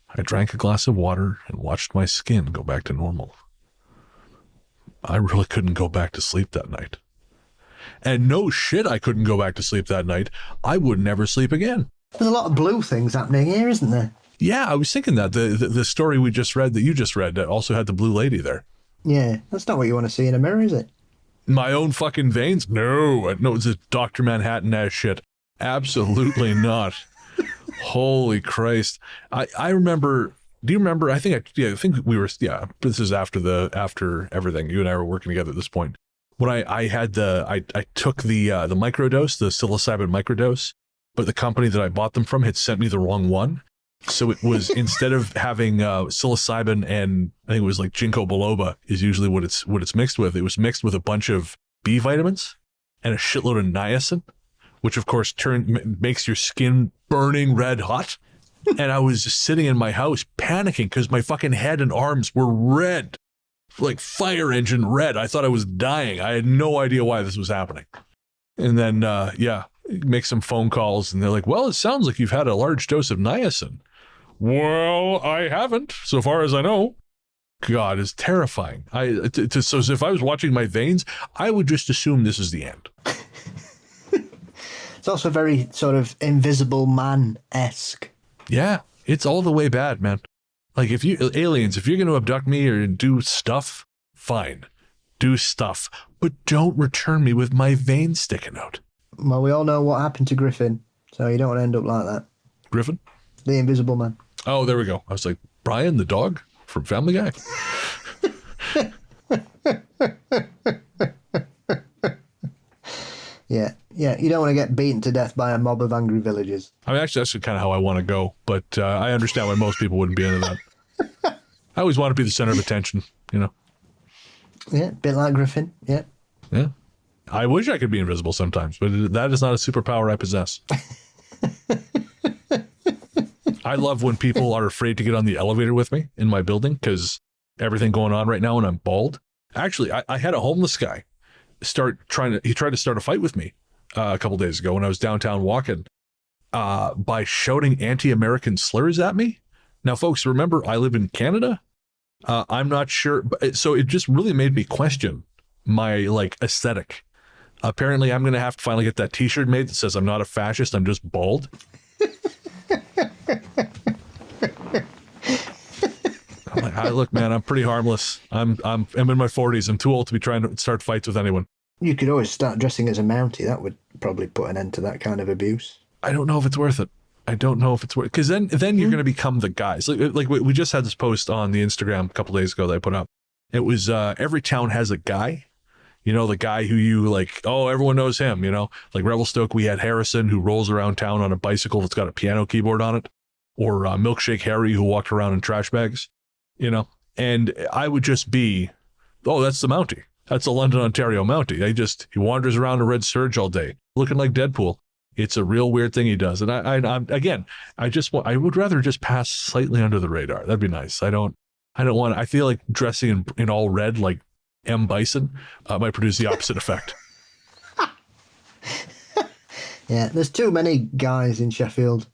I drank a glass of water and watched my skin go back to normal. I really couldn't go back to sleep that night. And no shit, I couldn't go back to sleep that night. I would never sleep again. There's a lot of blue things happening here, isn't there? Yeah, I was thinking that. The story we just read, that you just read, that also had the blue lady there. Yeah, that's not what you want to see in a mirror, is it? My own fucking veins? No, it's a Dr. Manhattan-ass shit. Absolutely not. Holy Christ. I remember, do you remember, I think we were, this is after everything. You and I were working together at this point. When I took the microdose, the psilocybin microdose, but the company that I bought them from had sent me the wrong one. So it was, instead of having psilocybin and I think it was like ginkgo biloba is usually what it's mixed with. It was mixed with a bunch of B vitamins and a shitload of niacin, which of course makes your skin burning red hot. And I was just sitting in my house panicking because my fucking head and arms were red, like fire engine red. I thought I was dying. I had no idea why this was happening. And then, make some phone calls and they're like, well, it sounds like you've had a large dose of niacin. Well, I haven't, so far as I know. God, it's terrifying. So if I was watching my veins, I would just assume this is the end. It's also very sort of Invisible Man-esque. Yeah, it's all the way bad, man. Like, if you're going to abduct me or do stuff, fine. Do stuff. But don't return me with my veins sticking out. Well, we all know what happened to Griffin, so you don't want to end up like that. Griffin? The Invisible Man. Oh, there we go. I was like, Brian, the dog from Family Guy. Yeah, you don't want to get beaten to death by a mob of angry villagers. I mean, actually, that's kind of how I want to go, but I understand why most people wouldn't be into that. I always want to be the center of attention, you know? Yeah, a bit like Griffin, yeah. Yeah. I wish I could be invisible sometimes, but that is not a superpower I possess. I love when people are afraid to get on the elevator with me in my building because everything going on right now and I'm bald. Actually, I had a homeless guy he tried to start a fight with me a couple days ago when I was downtown walking by shouting anti-American slurs at me. Now, folks, remember, I live in Canada. I'm not sure. So it just really made me question my aesthetic. Apparently, I'm going to have to finally get that T-shirt made that says I'm not a fascist. I'm just bald. I'm like, look, man, I'm pretty harmless. I'm in my 40s. I'm too old to be trying to start fights with anyone. You could always start dressing as a Mountie. That would probably put an end to that kind of abuse. I don't know if it's worth it. Because then you're going to become the guys. Like we just had this post on the Instagram a couple days ago that I put up. It was every town has a guy. You know, the guy who you everyone knows him, you know, like Revelstoke, we had Harrison who rolls around town on a bicycle that's got a piano keyboard on it, or Milkshake Harry who walked around in trash bags, you know, and I would just be, that's the Mountie. That's a London, Ontario Mountie. He wanders around in red serge all day looking like Deadpool. It's a real weird thing he does. And I would rather just pass slightly under the radar. That'd be nice. I feel like dressing in all red, like M. Bison, might produce the opposite effect. Yeah, there's too many guys in Sheffield.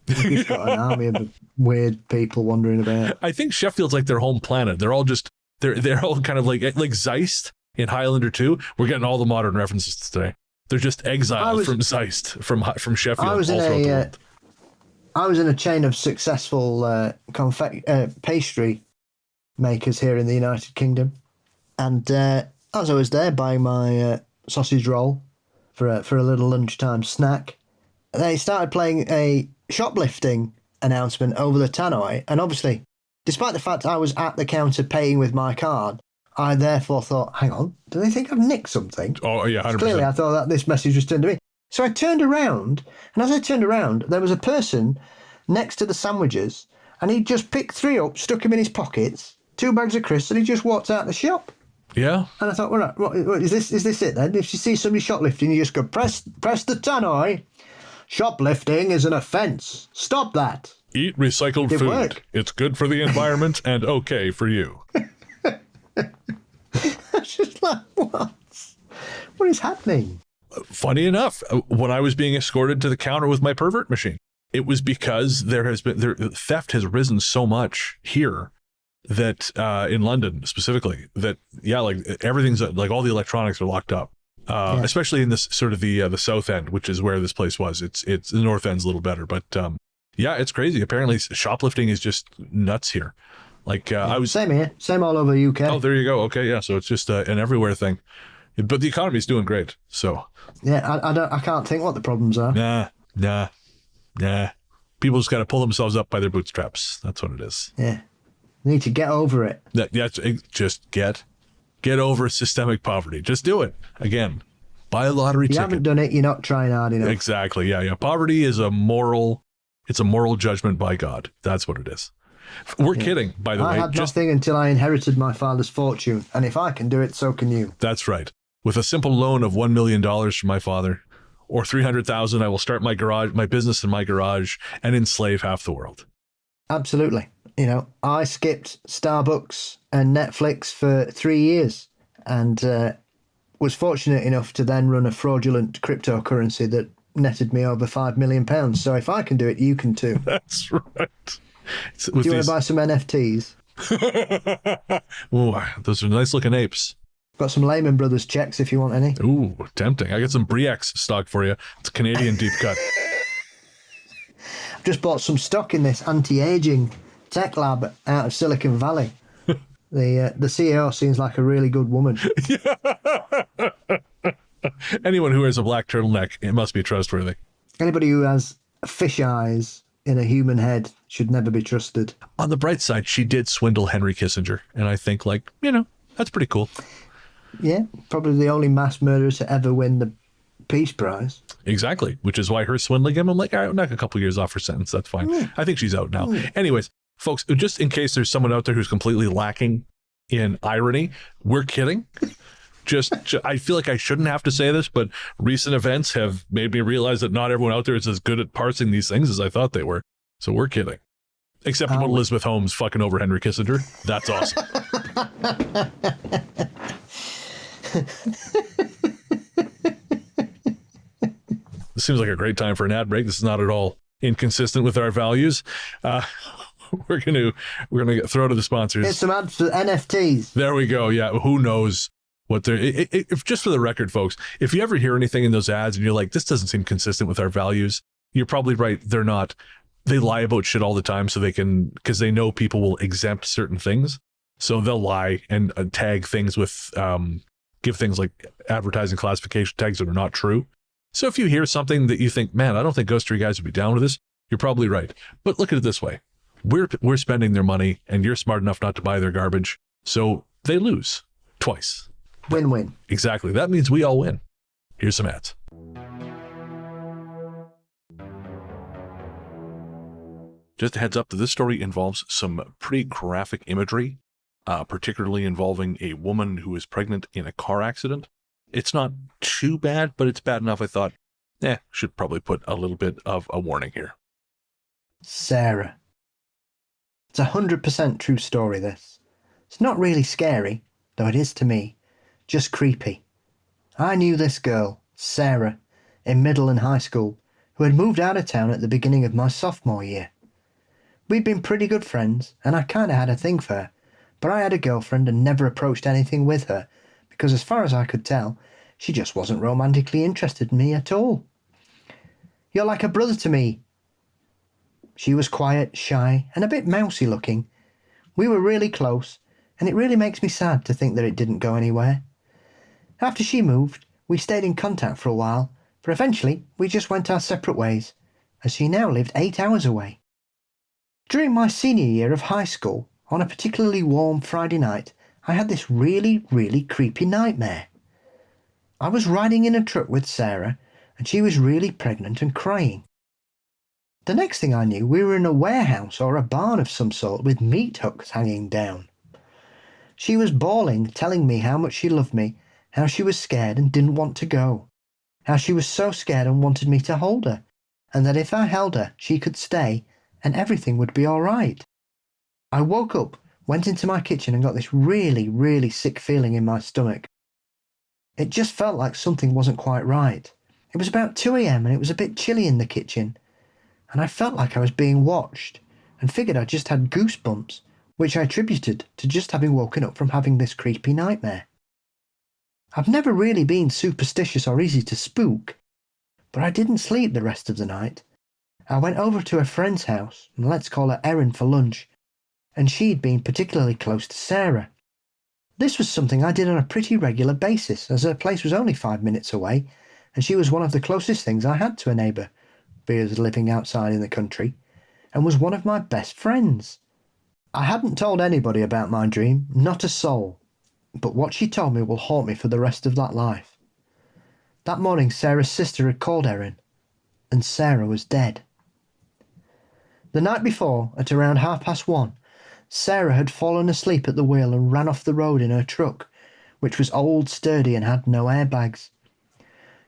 You've got an army of weird people wandering about. I think Sheffield's like their home planet. They're all they're all kind of like Zeist in Highlander 2. We're getting all the modern references today. They're just exiled from Zeist, from Sheffield. I was in a chain of successful pastry makers here in the United Kingdom. And as I was there buying my sausage roll for a little lunchtime snack, they started playing a shoplifting announcement over the tannoy. And obviously, despite the fact I was at the counter paying with my card, I therefore thought, hang on, do they think I've nicked something? Oh, yeah, 100%. Clearly, I thought that this message was turned to me. So I turned around, and as I turned around, there was a person next to the sandwiches, and he just picked 3 up, stuck them in his pockets, 2 bags of crisps, and he just walked out the shop. Yeah. And I thought, well, what is this it then? If you see somebody shoplifting, you just go, press the tannoy. Shoplifting is an offence. Stop that. Eat recycled food. Work. It's good for the environment and okay for you. I was just like, what? What is happening? Funny enough, when I was being escorted to the counter with my pervert machine, it was because theft has risen so much here that in London specifically, that like everything's like all the electronics are locked up, especially in this sort of the south end, which is where this place was. It's the north end's a little better, but yeah, it's crazy. Apparently, shoplifting is just nuts here. Like I was same here, same all over UK. Oh, there you go. Okay, yeah. So it's just an everywhere thing, but the economy's doing great. So yeah, I can't think what the problems are. Nah. People just got to pull themselves up by their bootstraps. That's what it is. Yeah, they need to get over it. Just get over systemic poverty. Just do it again. Buy a lottery ticket. You haven't done it. You're not trying hard enough. Exactly. Yeah. Poverty is a moral. It's a moral judgment by God. That's what it is. We're kidding, by the way. I had nothing until I inherited my father's fortune, and if I can do it, so can you. That's right. With a simple loan of $1 million from my father, or $300,000, I will start my business in my garage, and enslave half the world. Absolutely. I skipped Starbucks and Netflix for 3 years, and was fortunate enough to then run a fraudulent cryptocurrency that netted me over £5 million. So if I can do it, you can too. That's right. Do you want to buy some NFTs? Ooh, those are nice looking apes. Got some Lehman Brothers checks if you want any. Ooh, tempting. I got some Briex stock for you. It's a Canadian deep cut. I've just bought some stock in this anti-aging tech lab out of Silicon Valley. The CEO seems like a really good woman. Anyone who wears a black turtleneck, it must be trustworthy. Anybody who has fish eyes in a human head should never be trusted. On the bright side, she did swindle Henry Kissinger, and I think, that's pretty cool. Yeah, probably the only mass murderer to ever win the Peace Prize. Exactly, which is why her swindling him, I'm like, all right, knock a couple years off her sentence, that's fine. I think she's out now. Anyways, folks, just in case there's someone out there who's completely lacking in irony, we're kidding. I feel like I shouldn't have to say this, but recent events have made me realize that not everyone out there is as good at parsing these things as I thought they were. So we're kidding. Except when Elizabeth Holmes fucking over Henry Kissinger. That's awesome. This seems like a great time for an ad break. This is not at all inconsistent with our values. We're gonna throw to the sponsors. Get some ads for NFTs. There we go. Yeah, who knows what they're. If just for the record, folks, if you ever hear anything in those ads and you're like, this doesn't seem consistent with our values, you're probably right. They're not. They lie about shit all the time, so they can, because they know people will exempt certain things, so they'll lie and tag things with, give things like advertising classification tags that are not true. So if you hear something that you think, man, I don't think Ghost Tree guys would be down with this, you're probably right. But look at it this way. We're spending their money, and you're smart enough not to buy their garbage, so they lose twice. Win-win. Exactly. That means we all win. Here's some ads. Just a heads up that this story involves some pretty graphic imagery, particularly involving a woman who is pregnant in a car accident. It's not too bad, but it's bad enough I thought, should probably put a little bit of a warning here. Sarah. It's 100% true story, this. It's not really scary, though it is to me. Just creepy. I knew this girl, Sarah, in middle and high school, who had moved out of town at the beginning of my sophomore year. We'd been pretty good friends, and I kind of had a thing for her, but I had a girlfriend and never approached anything with her, because as far as I could tell, she just wasn't romantically interested in me at all. You're like a brother to me. She was quiet, shy, and a bit mousy looking. We were really close, and it really makes me sad to think that it didn't go anywhere. After she moved, we stayed in contact for a while, but eventually we just went our separate ways, as she now lived 8 hours away. During my senior year of high school, on a particularly warm Friday night, I had this really, really creepy nightmare. I was riding in a truck with Sarah, and she was really pregnant and crying. The next thing I knew, we were in a warehouse or a barn of some sort with meat hooks hanging down. She was bawling, telling me how much she loved me, how she was scared and didn't want to go, how she was so scared and wanted me to hold her, and that if I held her, she could stay and everything would be all right. I woke up, went into my kitchen and got this really, really sick feeling in my stomach. It just felt like something wasn't quite right. It was about 2 a.m. and it was a bit chilly in the kitchen, and I felt like I was being watched and figured I just had goosebumps, which I attributed to just having woken up from having this creepy nightmare. I've never really been superstitious or easy to spook, but I didn't sleep the rest of the night. I went over to a friend's house, and let's call her Erin, for lunch, and she'd been particularly close to Sarah. This was something I did on a pretty regular basis, as her place was only 5 minutes away, and she was one of the closest things I had to a neighbour, being living outside in the country, and was one of my best friends. I hadn't told anybody about my dream, not a soul, but what she told me will haunt me for the rest of that life. That morning Sarah's sister had called Erin, and Sarah was dead. The night before, at around 1:30, Sarah had fallen asleep at the wheel and ran off the road in her truck, which was old, sturdy and had no airbags.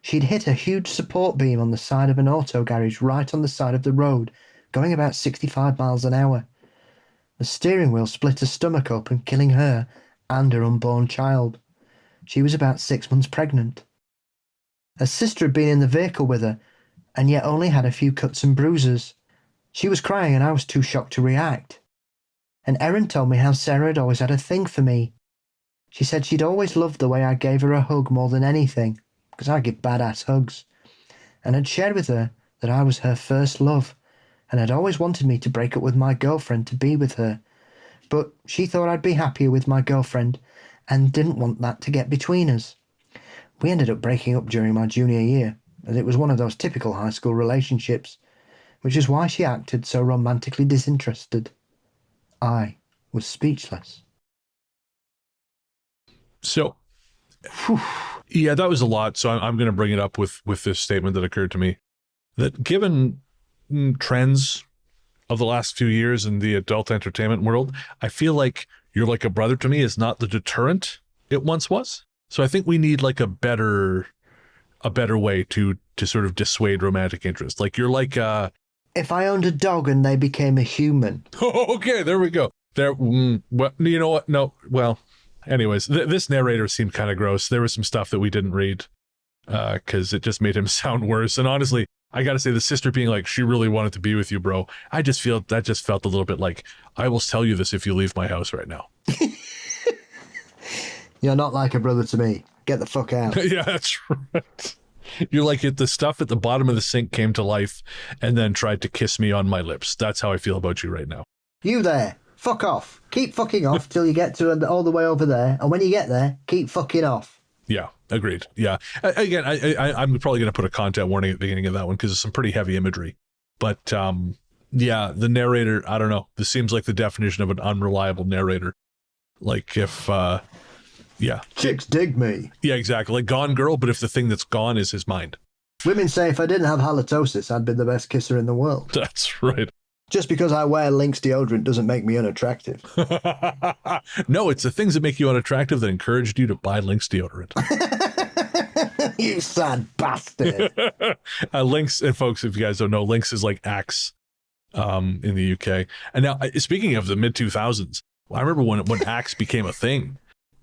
She'd hit a huge support beam on the side of an auto garage right on the side of the road, going about 65 miles an hour. The steering wheel split her stomach open, killing her and her unborn child. She was about 6 months pregnant. Her sister had been in the vehicle with her, and yet only had a few cuts and bruises. She was crying and I was too shocked to react. And Erin told me how Sarah had always had a thing for me. She said she'd always loved the way I gave her a hug more than anything, because I give badass hugs, and had shared with her that I was her first love, and had always wanted me to break up with my girlfriend to be with her, but she thought I'd be happier with my girlfriend and didn't want that to get between us. We ended up breaking up during my junior year, as it was one of those typical high school relationships, which is why she acted so romantically disinterested. I was speechless. So, yeah, that was a lot. So I'm going to bring it up with this statement that occurred to me, that given trends of the last few years in the adult entertainment world, I feel like You're Like a Brother to Me is not the deterrent it once was. So I think we need like a better way to sort of dissuade romantic interest. Like You're Like If I owned a dog and they became a human. Okay, there we go. Well, you know what? No, well, anyways, this narrator seemed kind of gross. There was some stuff that we didn't read because it just made him sound worse. And honestly, I got to say, the sister being like, she really wanted to be with you, bro. I just feel that just felt a little bit like, I will tell you this if you leave my house right now. You're not like a brother to me. Get the fuck out. Yeah, that's right. You're like, the stuff at the bottom of the sink came to life and then tried to kiss me on my lips. That's how I feel about you right now. You there. Fuck off. Keep fucking off till you get to all the way over there. And when you get there, keep fucking off. Yeah, agreed. Yeah. Again, I'm probably going to put a content warning at the beginning of that one because it's some pretty heavy imagery. But yeah, the narrator, I don't know. This seems like the definition of an unreliable narrator. Like if... yeah. Chicks dig me. Yeah, exactly. Like Gone Girl, but if the thing that's gone is his mind. Women say if I didn't have halitosis, I'd be the best kisser in the world. That's right. Just because I wear Lynx deodorant doesn't make me unattractive. No, it's the things that make you unattractive that encouraged you to buy Lynx deodorant. You sad bastard. Lynx, and folks, if you guys don't know, Lynx is like Axe in the UK. And now, speaking of the mid-2000s, I remember when Axe became a thing.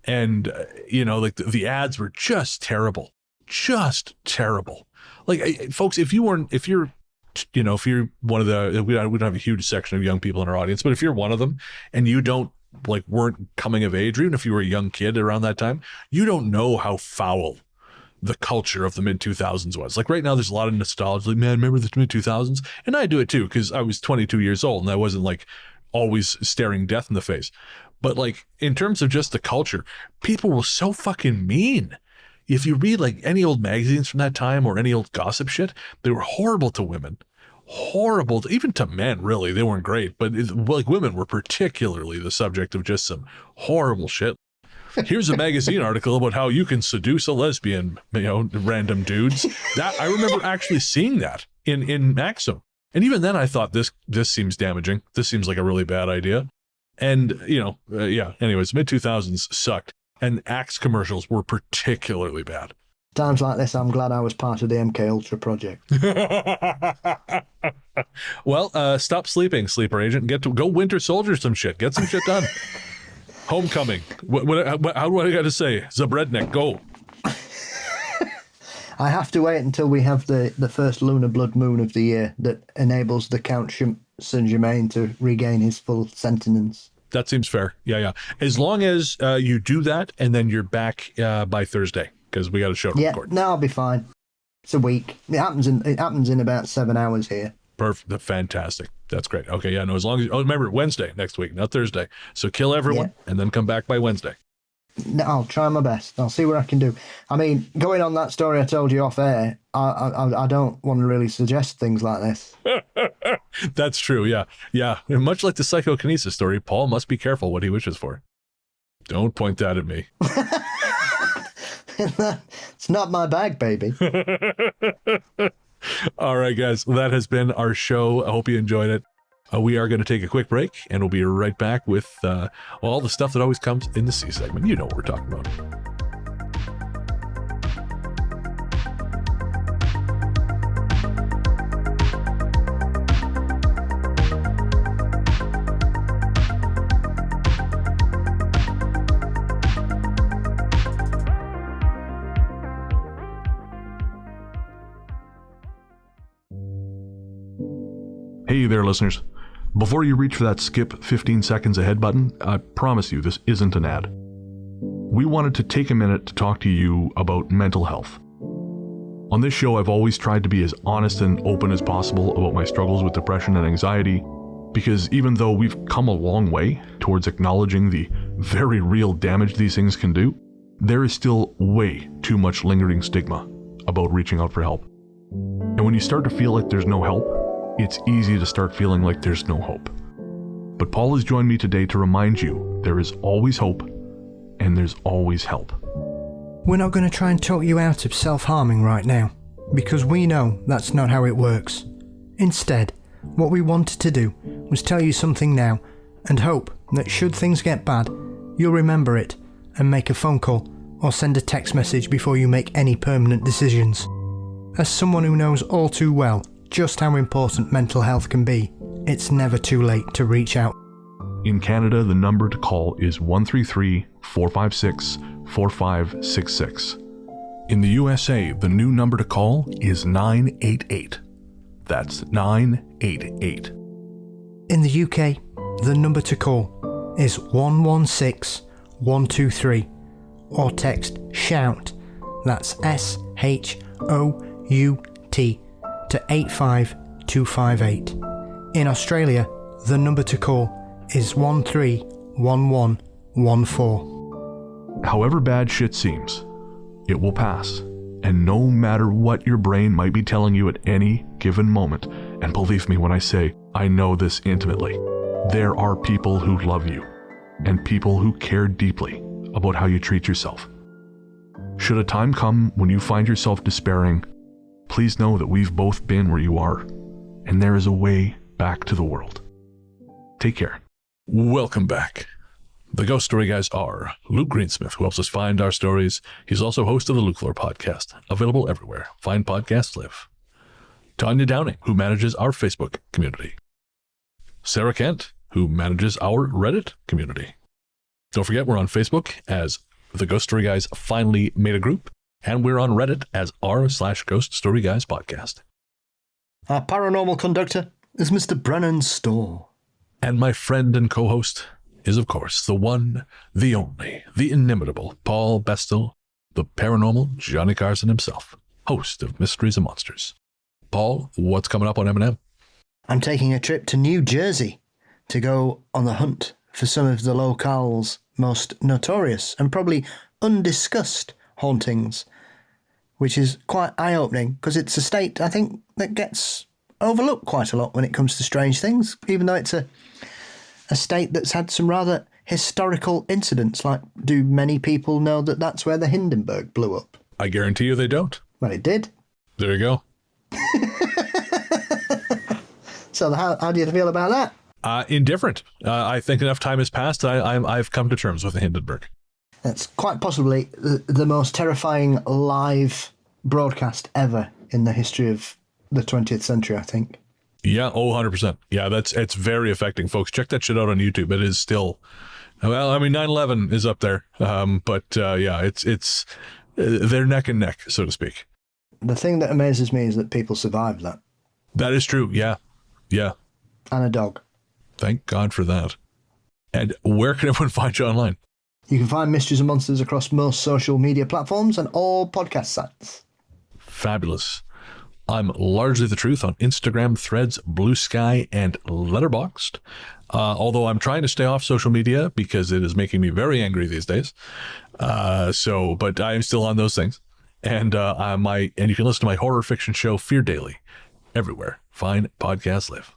And, you know, like the ads were just terrible. Just terrible. Like, folks, if you're one of the, we don't have a huge section of young people in our audience, but if you're one of them and you weren't coming of age, or even if you were a young kid around that time, you don't know how foul the culture of the mid-2000s was. Like right now, there's a lot of nostalgia. Like, man, remember the mid-2000s? And I do it too, because I was 22 years old and I wasn't like always staring death in the face. But like in terms of just the culture, people were so fucking mean. If you read like any old magazines from that time or any old gossip shit, they were horrible to women, horrible even to men. Really, they weren't great, but like women were particularly the subject of just some horrible shit. Here's a magazine article about how you can seduce a lesbian, random dudes. That I remember actually seeing that in Maxim, and even then I thought this seems damaging. This seems like a really bad idea. And, yeah, anyways, mid-2000s sucked. And Axe commercials were particularly bad. Times like this, I'm glad I was part of the MK Ultra project. Well, stop sleeping, sleeper agent. Go Winter Soldier some shit. Get some shit done. Homecoming. How do I got to say? Zabrednik, go. I have to wait until we have the first lunar blood moon of the year that enables the Count Saint-Germain to regain his full sentience. that seems fair. Yeah. As long as you do that and then you're back by Thursday, because we got a show to record. No, I'll be fine. It's a week. It happens in about 7 hours here. Perfect. Fantastic. That's great. Okay, yeah, no, as long as remember, Wednesday next week, not Thursday. So kill everyone and then come back by Wednesday. No, I'll try my best. I'll see what I can do. I mean, going on that story I told you off air, I don't want to really suggest things like this. That's true, yeah. And much like the psychokinesis story, Paul must be careful what he wishes for. Don't point that at me. It's not my bag, baby. All right, guys, that has been our show. I hope you enjoyed it. We are going to take a quick break, and we'll be right back with all the stuff that always comes in the C segment. You know what we're talking about. Hey there, listeners. Before you reach for that skip 15 seconds ahead button, I promise you this isn't an ad. We wanted to take a minute to talk to you about mental health. On this show, I've always tried to be as honest and open as possible about my struggles with depression and anxiety, because even though we've come a long way towards acknowledging the very real damage these things can do, there is still way too much lingering stigma about reaching out for help. And when you start to feel like there's no help, it's easy to start feeling like there's no hope. But Paul has joined me today to remind you there is always hope and there's always help. We're not going to try and talk you out of self-harming right now, because we know that's not how it works. Instead, what we wanted to do was tell you something now and hope that should things get bad, you'll remember it and make a phone call or send a text message before you make any permanent decisions. As someone who knows all too well just how important mental health can be, it's never too late to reach out. In Canada, the number to call is 133-456-4566. In the USA, the new number to call is 988. That's 988. In the UK, the number to call is 116123, or text SHOUT, that's SHOUT, to 85258. In Australia, the number to call is 131114. However bad shit seems, it will pass. And no matter what your brain might be telling you at any given moment, and believe me when I say I know this intimately, there are people who love you and people who care deeply about how you treat yourself. Should a time come when you find yourself despairing, please know that we've both been where you are, and there is a way back to the world. Take care. Welcome back. The Ghost Story Guys are Luke Greensmith, who helps us find our stories. He's also host of the Luke Lore podcast, available everywhere fine podcasts live. Tanya Downing, who manages our Facebook community. Sarah Kent, who manages our Reddit community. Don't forget, we're on Facebook as The Ghost Story Guys Finally Made a Group, and we're on Reddit as r/Ghost Story Guys podcast. Our paranormal conductor is Mr. Brennan Storr. And my friend and co-host is, of course, the one, the only, the inimitable Paul Bestel, the paranormal Johnny Carson himself, host of Mysteries and Monsters. Paul, what's coming up on M&M? I'm taking a trip to New Jersey to go on the hunt for some of the locale's most notorious and probably undiscussed hauntings, which is quite eye-opening because it's a state, I think, that gets overlooked quite a lot when it comes to strange things, even though it's a state that's had some rather historical incidents. Like, do many people know that that's where the Hindenburg blew up? I guarantee you they don't. Well, it did. There you go. So how do you feel about that? Indifferent. I think enough time has passed. I've come to terms with the Hindenburg. That's quite possibly the most terrifying live broadcast ever in the history of the 20th century, I think. Yeah, 100%. Yeah, it's very affecting, folks. Check that shit out on YouTube. It is still, well, I mean, 9/11 is up there, but yeah, it's they're neck and neck, so to speak. The thing that amazes me is that people survived that. That is true. Yeah. And a dog. Thank God for that. And where can everyone find you online? You can find Mysteries and Monsters across most social media platforms and all podcast sites. Fabulous. I'm Largely the Truth on Instagram, Threads, Blue Sky, and Letterboxd. Although I'm trying to stay off social media because it is making me very angry these days. But I am still on those things. And you can listen to my horror fiction show, Fear Daily, everywhere fine podcasts live.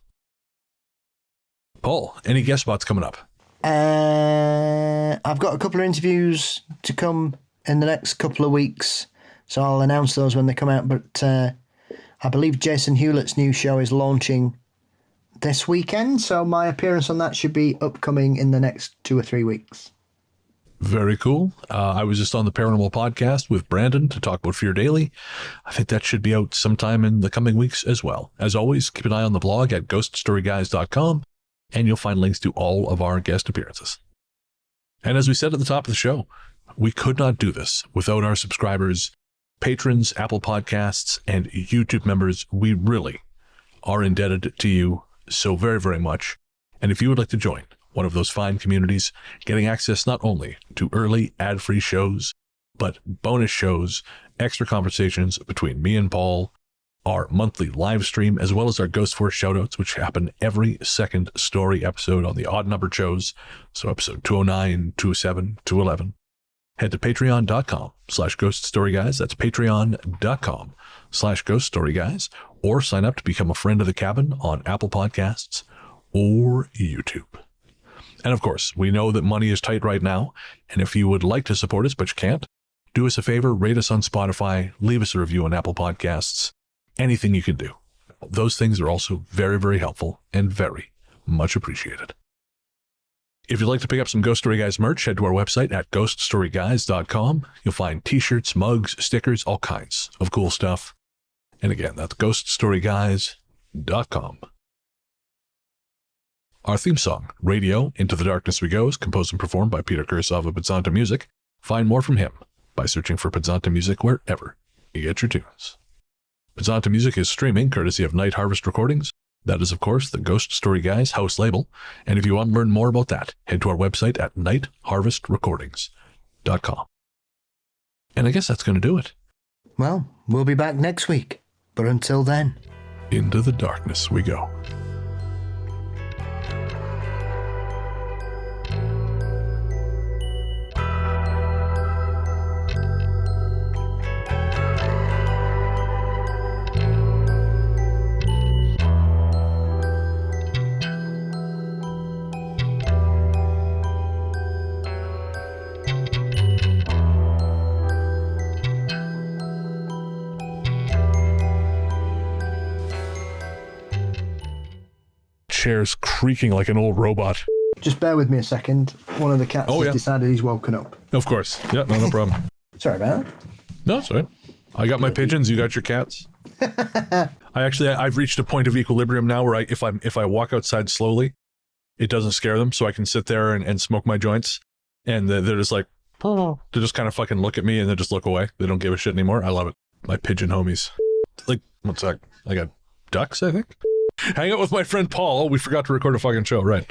Paul, any guest spots coming up? I've got a couple of interviews to come in the next couple of weeks, so I'll announce those when they come out. But I believe Jason Hewlett's new show is launching this weekend, so my appearance on that should be upcoming in the next 2 or 3 weeks. Very cool. I was just on the Paranormal Podcast with Brandon to talk about Fear Daily. I think that should be out sometime in the coming weeks as well. As always, keep an eye on the blog at ghoststoryguys.com, and you'll find links to all of our guest appearances. And as we said at the top of the show, we could not do this without our subscribers, patrons, Apple Podcasts, and YouTube members. We really are indebted to you so very, very much. And if you would like to join one of those fine communities, getting access not only to early ad-free shows, but bonus shows, extra conversations between me and Paul, our monthly live stream, as well as our Ghost Force shoutouts, which happen every second story episode on the odd numbered shows. So episode 209, 207, 211. Head to patreon.com/ghoststoryguys. That's patreon.com/ghoststoryguys, or sign up to become a friend of the cabin on Apple Podcasts or YouTube. And of course, we know that money is tight right now, and if you would like to support us but you can't, do us a favor, rate us on Spotify, leave us a review on Apple Podcasts, anything you can do. Those things are also very, very helpful and very much appreciated. If you'd like to pick up some Ghost Story Guys merch, head to our website at ghoststoryguys.com. You'll find t-shirts, mugs, stickers, all kinds of cool stuff. And again, that's ghoststoryguys.com. Our theme song, Radio, Into the Darkness We Go, is composed and performed by Peter Kursov of Pizzanta Music. Find more from him by searching for Pizzanta Music wherever you get your tunes. Pizzanta Music is streaming courtesy of Night Harvest Recordings. That is, of course, the Ghost Story Guys house label. And if you want to learn more about that, head to our website at nightharvestrecordings.com. And I guess that's going to do it. Well, we'll be back next week. But until then, into the darkness we go. Chair's creaking like an old robot. just bear with me a second. One of the cats has decided he's woken up. Of course. Yeah, no problem. Sorry about that. No, it's all right. I got my pigeons, you got your cats. I've reached a point of equilibrium now where if I walk outside slowly, it doesn't scare them, so I can sit there and smoke my joints, and they're just like, they just kind of fucking look at me and then just look away. They don't give a shit anymore. I love it. My pigeon homies. Like, one sec. I got ducks, I think. Hang out with my friend Paul. Oh, we forgot to record a fucking show, right?